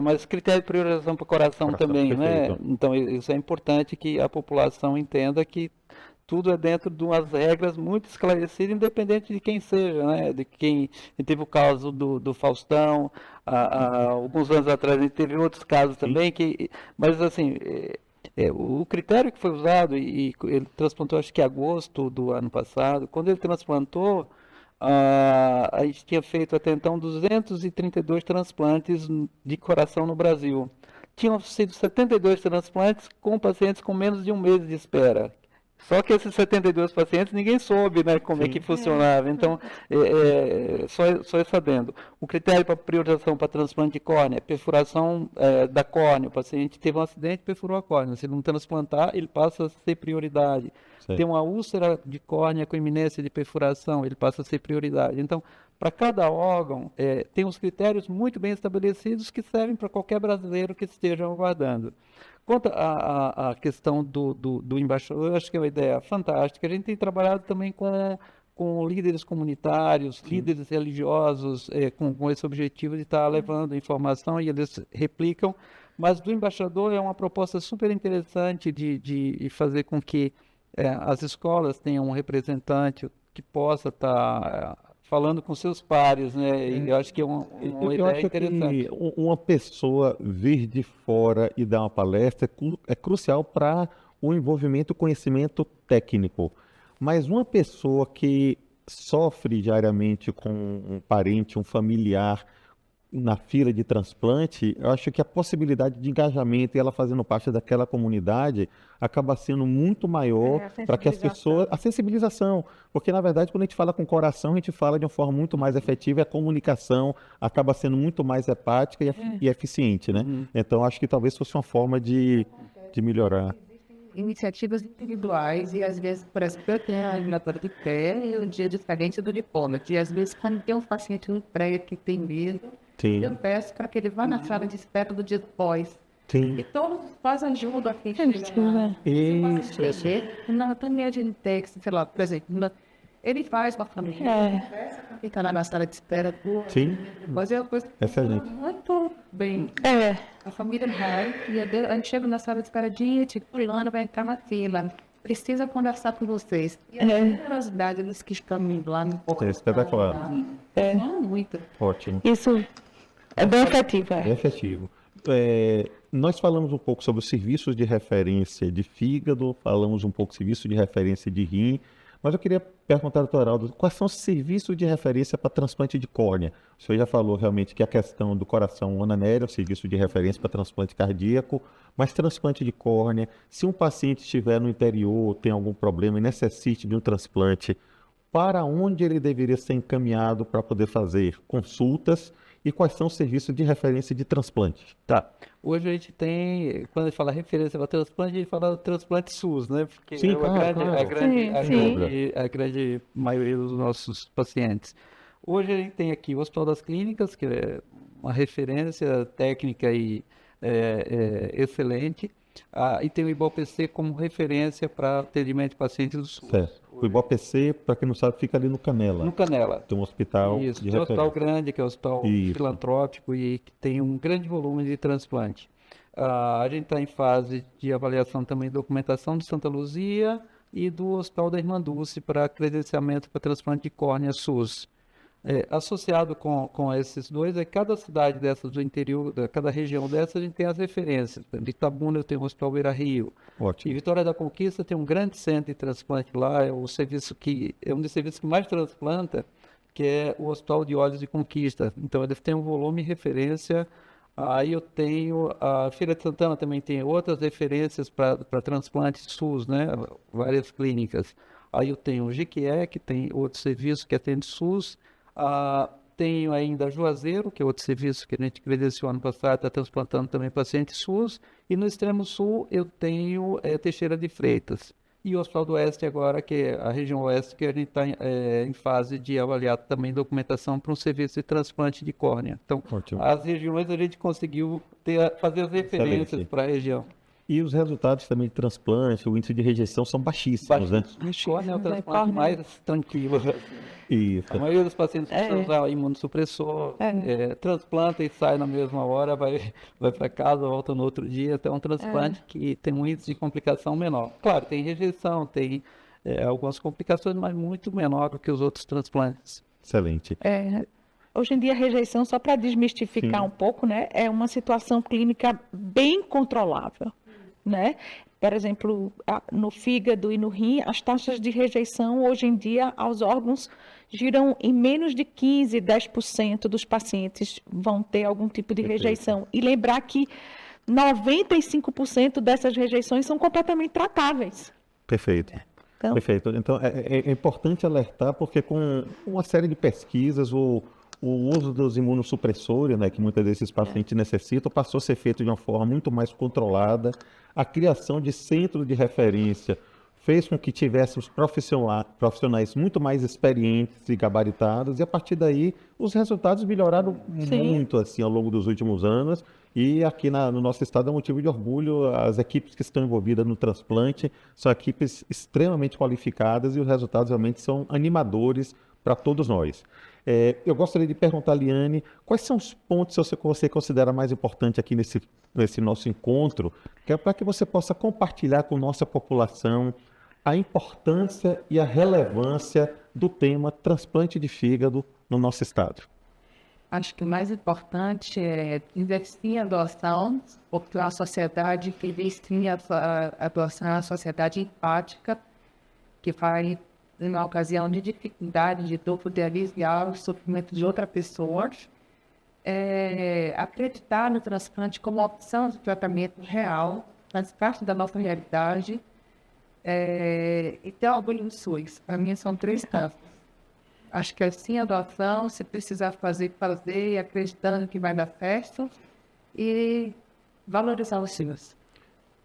mas critério de priorização para coração também, né? Perfeito. Então, isso é importante que a população entenda que tudo é dentro de umas regras muito esclarecidas, independente de quem seja, né? De quem teve o caso do Faustão, há alguns anos atrás, a gente teve outros casos também, mas assim, o critério que foi usado, e ele transplantou acho que em agosto do ano passado, quando ele transplantou, a gente tinha feito até então 232 transplantes de coração no Brasil. Tinham sido 72 transplantes com pacientes com menos de um mês de espera. Só que esses 72 pacientes ninguém soube, né, como é que funcionava. Então, só isso adendo. O critério para priorização para transplante de córnea é perfuração da córnea. O paciente teve um acidente e perfurou a córnea. Se ele não transplantar, ele passa a ser prioridade. Certo. Tem uma úlcera de córnea com iminência de perfuração, ele passa a ser prioridade. Então, Para cada órgão, tem uns critérios muito bem estabelecidos que servem para qualquer brasileiro que esteja aguardando. Quanto à questão do embaixador, eu acho que é uma ideia fantástica. A gente tem trabalhado também com líderes comunitários, líderes religiosos, com esse objetivo de estar levando informação e eles replicam. Mas do embaixador é uma proposta super interessante de fazer com que as escolas tenham um representante que possa estar falando com seus pares, né? E eu acho que é uma Eu ideia acho interessante. que uma pessoa vir de fora e dar uma palestra é crucial para o envolvimento e conhecimento técnico. Mas uma pessoa que sofre diariamente com um parente, um familiar na fila de transplante, eu acho que a possibilidade de engajamento e ela fazendo parte daquela comunidade acaba sendo muito maior A para que as pessoas. A sensibilização. Porque, na verdade, quando a gente fala com o coração, a gente fala de uma forma muito mais efetiva e a comunicação acaba sendo muito mais hepática e eficiente, né? Então, acho que talvez fosse uma forma de melhorar. Iniciativas individuais e às vezes, por exemplo, eu tenho a eliminatória de pé e o dia diferente do diploma. E às vezes, quando tem um paciente no pré que tem medo, Sim, eu peço para que ele vá na sala de espera do dia pós. sim. E todos os pais ajudam a quem Isso. Não, também a gente tem, sei lá, por exemplo, ele faz com a família, conversa com quem está lá na sala de espera. Sim. Mas é uma coisa Excelente. muito bem. A família vai e a gente chega na sala de espera, gente, fulano vai entrar na fila. Precisa conversar com vocês. E a generosidade dos que estão indo lá no É espetacular. muito. Ótimo. Isso é bem efetivo. É efetivo. Nós falamos um pouco sobre os serviços de referência de fígado, falamos um pouco de serviço de referência de rim, mas eu queria perguntar ao doutor Araldo, quais são os serviços de referência para transplante de córnea? O senhor já falou realmente que a questão do coração ananéreo é o serviço de referência para transplante cardíaco, mas transplante de córnea, se um paciente estiver no interior, tem algum problema e necessite de um transplante, para onde ele deveria ser encaminhado para poder fazer consultas e quais são os serviços de referência de transplante? Tá. Hoje a gente tem, quando a gente fala referência para transplante, a gente fala transplante SUS, né? Porque Sim, é claro. a grande maioria dos nossos pacientes. Hoje a gente tem aqui o Hospital das Clínicas, que é uma referência técnica e excelente, e tem o IBOPC como referência para atendimento de pacientes do SUS. Certo. O IBOPC, para quem não sabe, fica ali no Canela. No Canela. Tem um hospital Isso, de tem um hospital referência. grande, que é um hospital Isso. filantrópico e que tem um grande volume de transplante. A gente está em fase de avaliação também de documentação de Santa Luzia e do Hospital da Irmã Dulce para credenciamento para transplante de córnea SUS. Associado com esses dois, cada cidade dessas do interior, cada região dessa, a gente tem as referências. De Itabuna eu tenho o Hospital Beira Rio. E Ótimo. Vitória da Conquista tem um grande centro de transplante lá, é um dos serviços que mais transplanta, que é o Hospital de Olhos de Conquista. Então eles têm um volume de referência. Aí eu tenho a Feira de Santana também tem outras referências para transplante SUS, né? Várias clínicas. Aí eu tenho o Jequié, que tem outro serviço que atende SUS. Tenho ainda Juazeiro, que é outro serviço que a gente credenciou ano passado, está transplantando também pacientes SUS. E no extremo sul eu tenho Teixeira de Freitas. E o Hospital do Oeste agora, que é a região oeste, que a gente está em fase de avaliar também documentação para um serviço de transplante de córnea. Então, Ótimo. as regiões a gente conseguiu fazer as referências Excelente. para a região. E os resultados também de transplante, o índice de rejeição são baixíssimos, né? Córnea é o transplante mais tranquilo. Isso. A maioria dos pacientes precisam usar imunossupressor, transplanta e sai na mesma hora, vai para casa, volta no outro dia. Então é um transplante que tem um índice de complicação menor. Claro, tem rejeição, tem algumas complicações, mas muito menor do que os outros transplantes. Excelente. Hoje em dia, a rejeição, só para desmistificar um pouco, né, é uma situação clínica bem controlável, né? Por exemplo, no fígado e no rim, as taxas de rejeição hoje em dia aos órgãos giram em menos de 15, 10% dos pacientes vão ter algum tipo de rejeição. E lembrar que 95% dessas rejeições são completamente tratáveis. Perfeito. Então, Perfeito. Então, é importante alertar, porque com uma série de pesquisas, o uso dos imunossupressores, né, que muitas vezes esses pacientes necessitam, passou a ser feito de uma forma muito mais controlada. A criação de centros de referência fez com que tivéssemos profissionais muito mais experientes e gabaritados, e a partir daí os resultados melhoraram muito assim ao longo dos últimos anos, e aqui no nosso estado é um motivo de orgulho. As equipes que estão envolvidas no transplante são equipes extremamente qualificadas e os resultados realmente são animadores para todos nós. Eu gostaria de perguntar, Liane, quais são os pontos que você considera mais importantes aqui nesse nosso encontro, que é para que você possa compartilhar com nossa população a importância e a relevância do tema transplante de fígado no nosso estado. Acho que o mais importante é investir em doação, porque a sociedade que investir em doação é uma sociedade empática, que vai, numa ocasião de dificuldade, de dor, poder aliviar o sofrimento de outra pessoa. Acreditar no transplante como opção de tratamento real, faz parte da nossa realidade, e ter orgulho do SUS. Para mim, são 3 campos. Acho que assim a doação, se precisar fazer, acreditando que vai dar certo, e valorizar os SUS.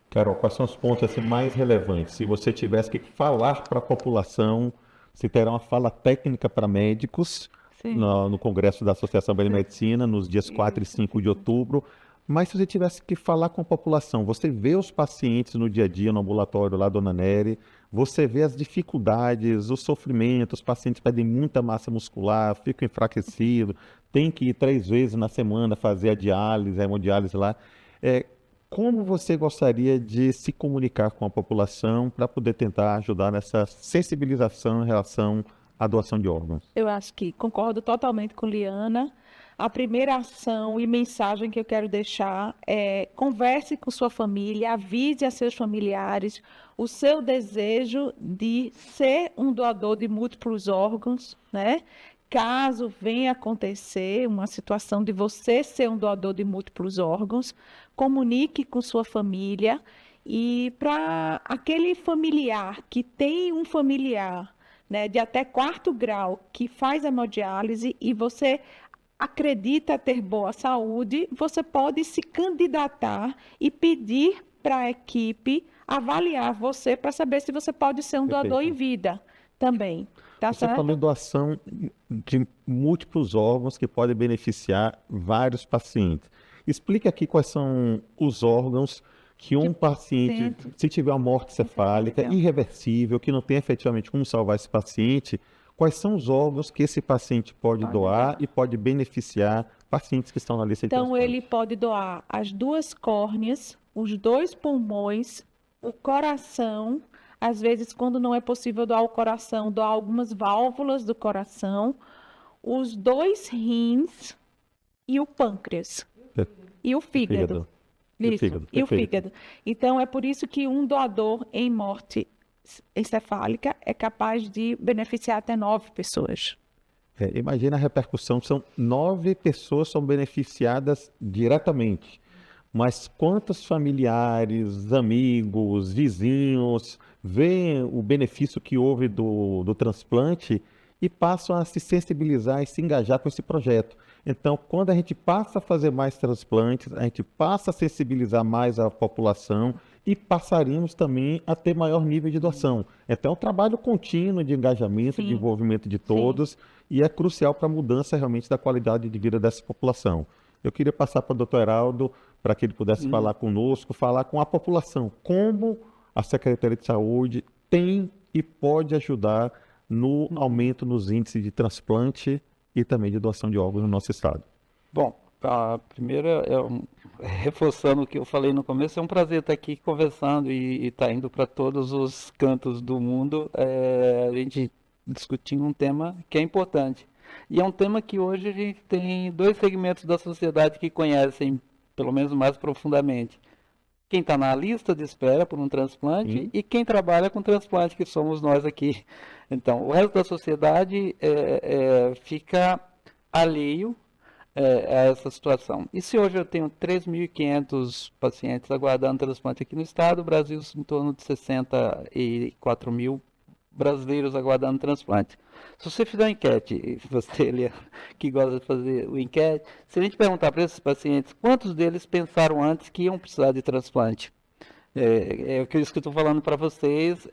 Carol, quais são os pontos assim, mais relevantes? Se você tivesse que falar para a população, você terá uma fala técnica para médicos no Congresso da Associação Brasileira de Medicina, nos dias 4 e 5 de outubro. Mas se você tivesse que falar com a população, você vê os pacientes no dia a dia, no ambulatório lá, Dona Nery, você vê as dificuldades, o sofrimento, os pacientes perdem muita massa muscular, ficam enfraquecidos, tem que ir 3 vezes na semana fazer a diálise, a hemodiálise lá. Como você gostaria de se comunicar com a população para poder tentar ajudar nessa sensibilização em relação à doação de órgãos? Eu acho que concordo totalmente com Liana. A primeira ação e mensagem que eu quero deixar é: converse com sua família, avise a seus familiares o seu desejo de ser um doador de múltiplos órgãos, né? Caso venha acontecer uma situação de você ser um doador de múltiplos órgãos, comunique com sua família. E para aquele familiar que tem um familiar, né, de até 4º grau que faz hemodiálise e você acredita ter boa saúde, você pode se candidatar e pedir para a equipe avaliar você para saber se você pode ser um doador em vida também. Tá Você certo? falou em doação de múltiplos órgãos que podem beneficiar vários pacientes. Explique aqui quais são os órgãos que um paciente, se tiver uma morte cefálica irreversível, que não tem efetivamente como salvar esse paciente, quais são os órgãos que esse paciente pode doar e pode beneficiar pacientes que estão na lista de Então, transplante? ele pode doar as 2 córneas, os 2 pulmões, o coração. Às vezes, quando não é possível doar o coração, doar algumas válvulas do coração, os 2 rins e o pâncreas. E o fígado. Isso, e o fígado. Então, é por isso que um doador em morte encefálica é capaz de beneficiar até 9 pessoas. Imagina a repercussão, são 9 pessoas são beneficiadas diretamente, mas quantos familiares, amigos, vizinhos veem o benefício que houve do transplante e passam a se sensibilizar e se engajar com esse projeto. Então, quando a gente passa a fazer mais transplantes, a gente passa a sensibilizar mais a população e passaríamos também a ter maior nível de doação. Então, é um trabalho contínuo de engajamento, de envolvimento de todos, e é crucial para a mudança realmente da qualidade de vida dessa população. Eu queria passar para o Dr. Heraldo, para que ele pudesse falar conosco, falar com a população, como a Secretaria de Saúde tem e pode ajudar no aumento nos índices de transplante e também de doação de órgãos no nosso estado. Bom, a primeira, reforçando o que eu falei no começo, é um prazer estar aqui conversando e estar indo para todos os cantos do mundo, a gente discutindo um tema que é importante. E é um tema que hoje a gente tem 2 segmentos da sociedade que conhecem, pelo menos mais profundamente. Quem está na lista de espera por um transplante e quem trabalha com transplante, que somos nós aqui. Então, o resto da sociedade fica alheio a essa situação. E se hoje eu tenho 3.500 pacientes aguardando transplante aqui no estado, o Brasil em torno de 64 mil brasileiros aguardando transplante. Se você fizer uma enquete, você que gosta de fazer o enquete, se a gente perguntar para esses pacientes quantos deles pensaram antes que iam precisar de transplante, É o que eu estou falando para vocês,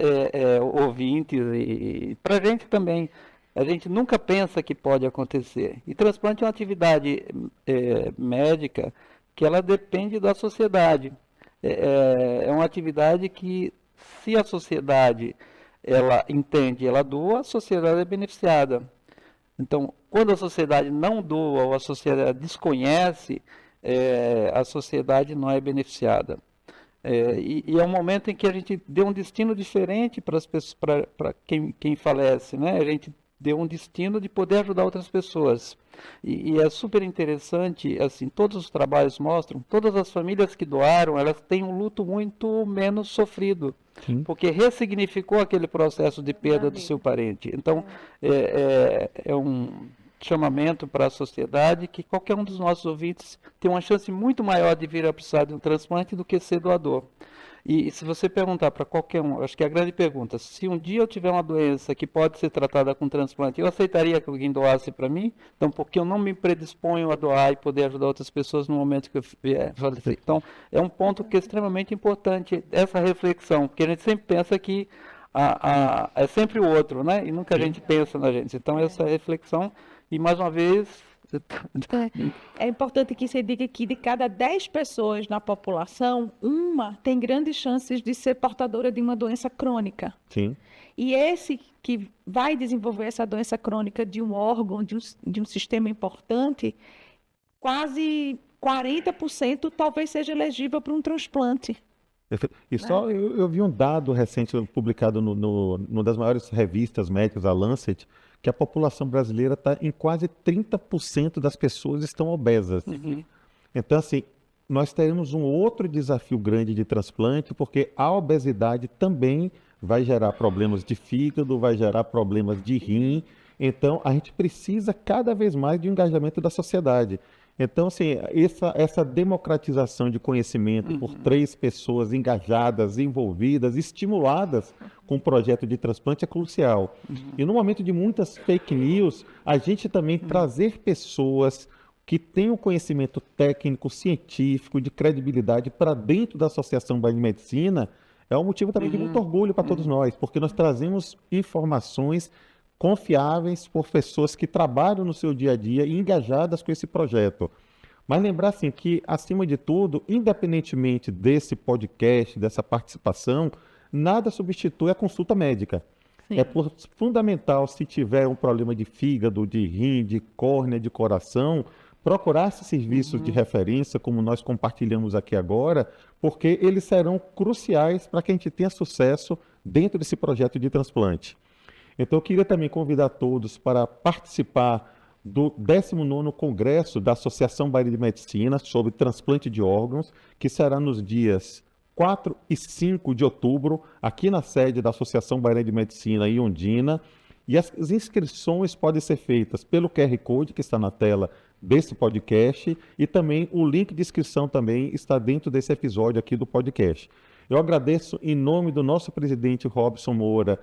ouvintes, e para a gente também. A gente nunca pensa que pode acontecer. E transplante é uma atividade médica que ela depende da sociedade. É uma atividade que, se a sociedade ela entende, ela doa, a sociedade é beneficiada. Então, quando a sociedade não doa ou a sociedade desconhece, a sociedade não é beneficiada. E é um momento em que a gente deu um destino diferente para as pessoas, para quem falece, né? A gente deu um destino de poder ajudar outras pessoas. E é super interessante, assim, todos os trabalhos mostram, todas as famílias que doaram, elas têm um luto muito menos sofrido, Sim. porque ressignificou aquele processo de perda do seu parente. Então, é um chamamento para a sociedade que qualquer um dos nossos ouvintes tem uma chance muito maior de vir a precisar de um transplante do que ser doador. E se você perguntar para qualquer um, acho que é a grande pergunta, se um dia eu tiver uma doença que pode ser tratada com transplante, eu aceitaria que alguém doasse para mim? Então, porque eu não me predisponho a doar e poder ajudar outras pessoas no momento que eu vier falecer. Então, é um ponto que é extremamente importante, essa reflexão, porque a gente sempre pensa que é sempre o outro, né? E nunca a gente pensa na gente. Então, essa reflexão, e mais uma vez... É importante que se diga que de cada 10 pessoas na população, uma tem grandes chances de ser portadora de uma doença crônica. Sim. E esse que vai desenvolver essa doença crônica de um órgão, de um sistema importante, quase 40% talvez seja elegível para um transplante. Perfeito. E só eu vi um dado recente publicado numa das maiores revistas médicas, a Lancet, que a população brasileira está em quase 30% das pessoas estão obesas. Uhum. Então, assim, nós teremos um outro desafio grande de transplante, porque a obesidade também vai gerar problemas de fígado, vai gerar problemas de rim. Então, a gente precisa cada vez mais de um engajamento da sociedade. Então, assim, essa democratização de conhecimento por 3 pessoas engajadas, envolvidas, estimuladas com o projeto de transplante é crucial. E no momento de muitas fake news, a gente também trazer pessoas que tenham conhecimento técnico, científico, de credibilidade para dentro da Associação Biomedicina é um motivo também de muito orgulho para todos nós, porque nós trazemos informações confiáveis por pessoas que trabalham no seu dia a dia e engajadas com esse projeto. Mas lembrar assim que, acima de tudo, independentemente desse podcast, dessa participação, nada substitui a consulta médica. Sim. É fundamental, se tiver um problema de fígado, de rim, de córnea, de coração, procurar esses serviços de referência, como nós compartilhamos aqui agora, porque eles serão cruciais para que a gente tenha sucesso dentro desse projeto de transplante. Então, eu queria também convidar todos para participar do 19º Congresso da Associação Baiana de Medicina sobre transplante de órgãos, que será nos dias 4 e 5 de outubro, aqui na sede da Associação Baiana de Medicina em Ondina. E as inscrições podem ser feitas pelo QR Code que está na tela desse podcast e também o link de inscrição também está dentro desse episódio aqui do podcast. Eu agradeço em nome do nosso presidente Robson Moura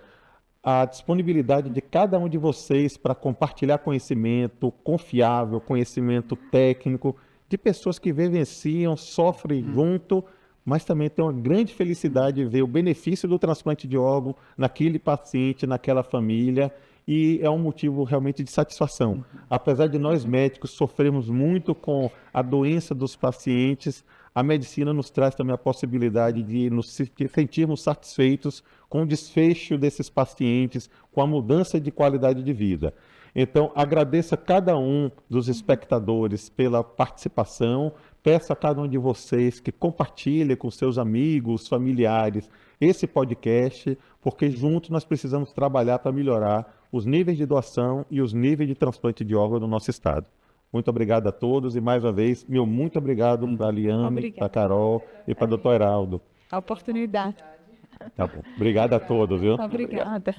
a disponibilidade de cada um de vocês para compartilhar conhecimento confiável, conhecimento técnico, de pessoas que vivenciam, sofrem junto, mas também têm uma grande felicidade de ver o benefício do transplante de órgão naquele paciente, naquela família, e é um motivo realmente de satisfação. Apesar de nós médicos sofrermos muito com a doença dos pacientes, a medicina nos traz também a possibilidade de nos sentirmos satisfeitos com o desfecho desses pacientes, com a mudança de qualidade de vida. Então, agradeço a cada um dos espectadores pela participação, peço a cada um de vocês que compartilhe com seus amigos, familiares, esse podcast, porque juntos nós precisamos trabalhar para melhorar os níveis de doação e os níveis de transplante de órgão no nosso estado. Muito obrigado a todos e, mais uma vez, meu muito obrigado para a Liane, para a Carol e para o Dr. Heraldo. A oportunidade. Tá bom. Obrigado a todos, viu? Obrigada.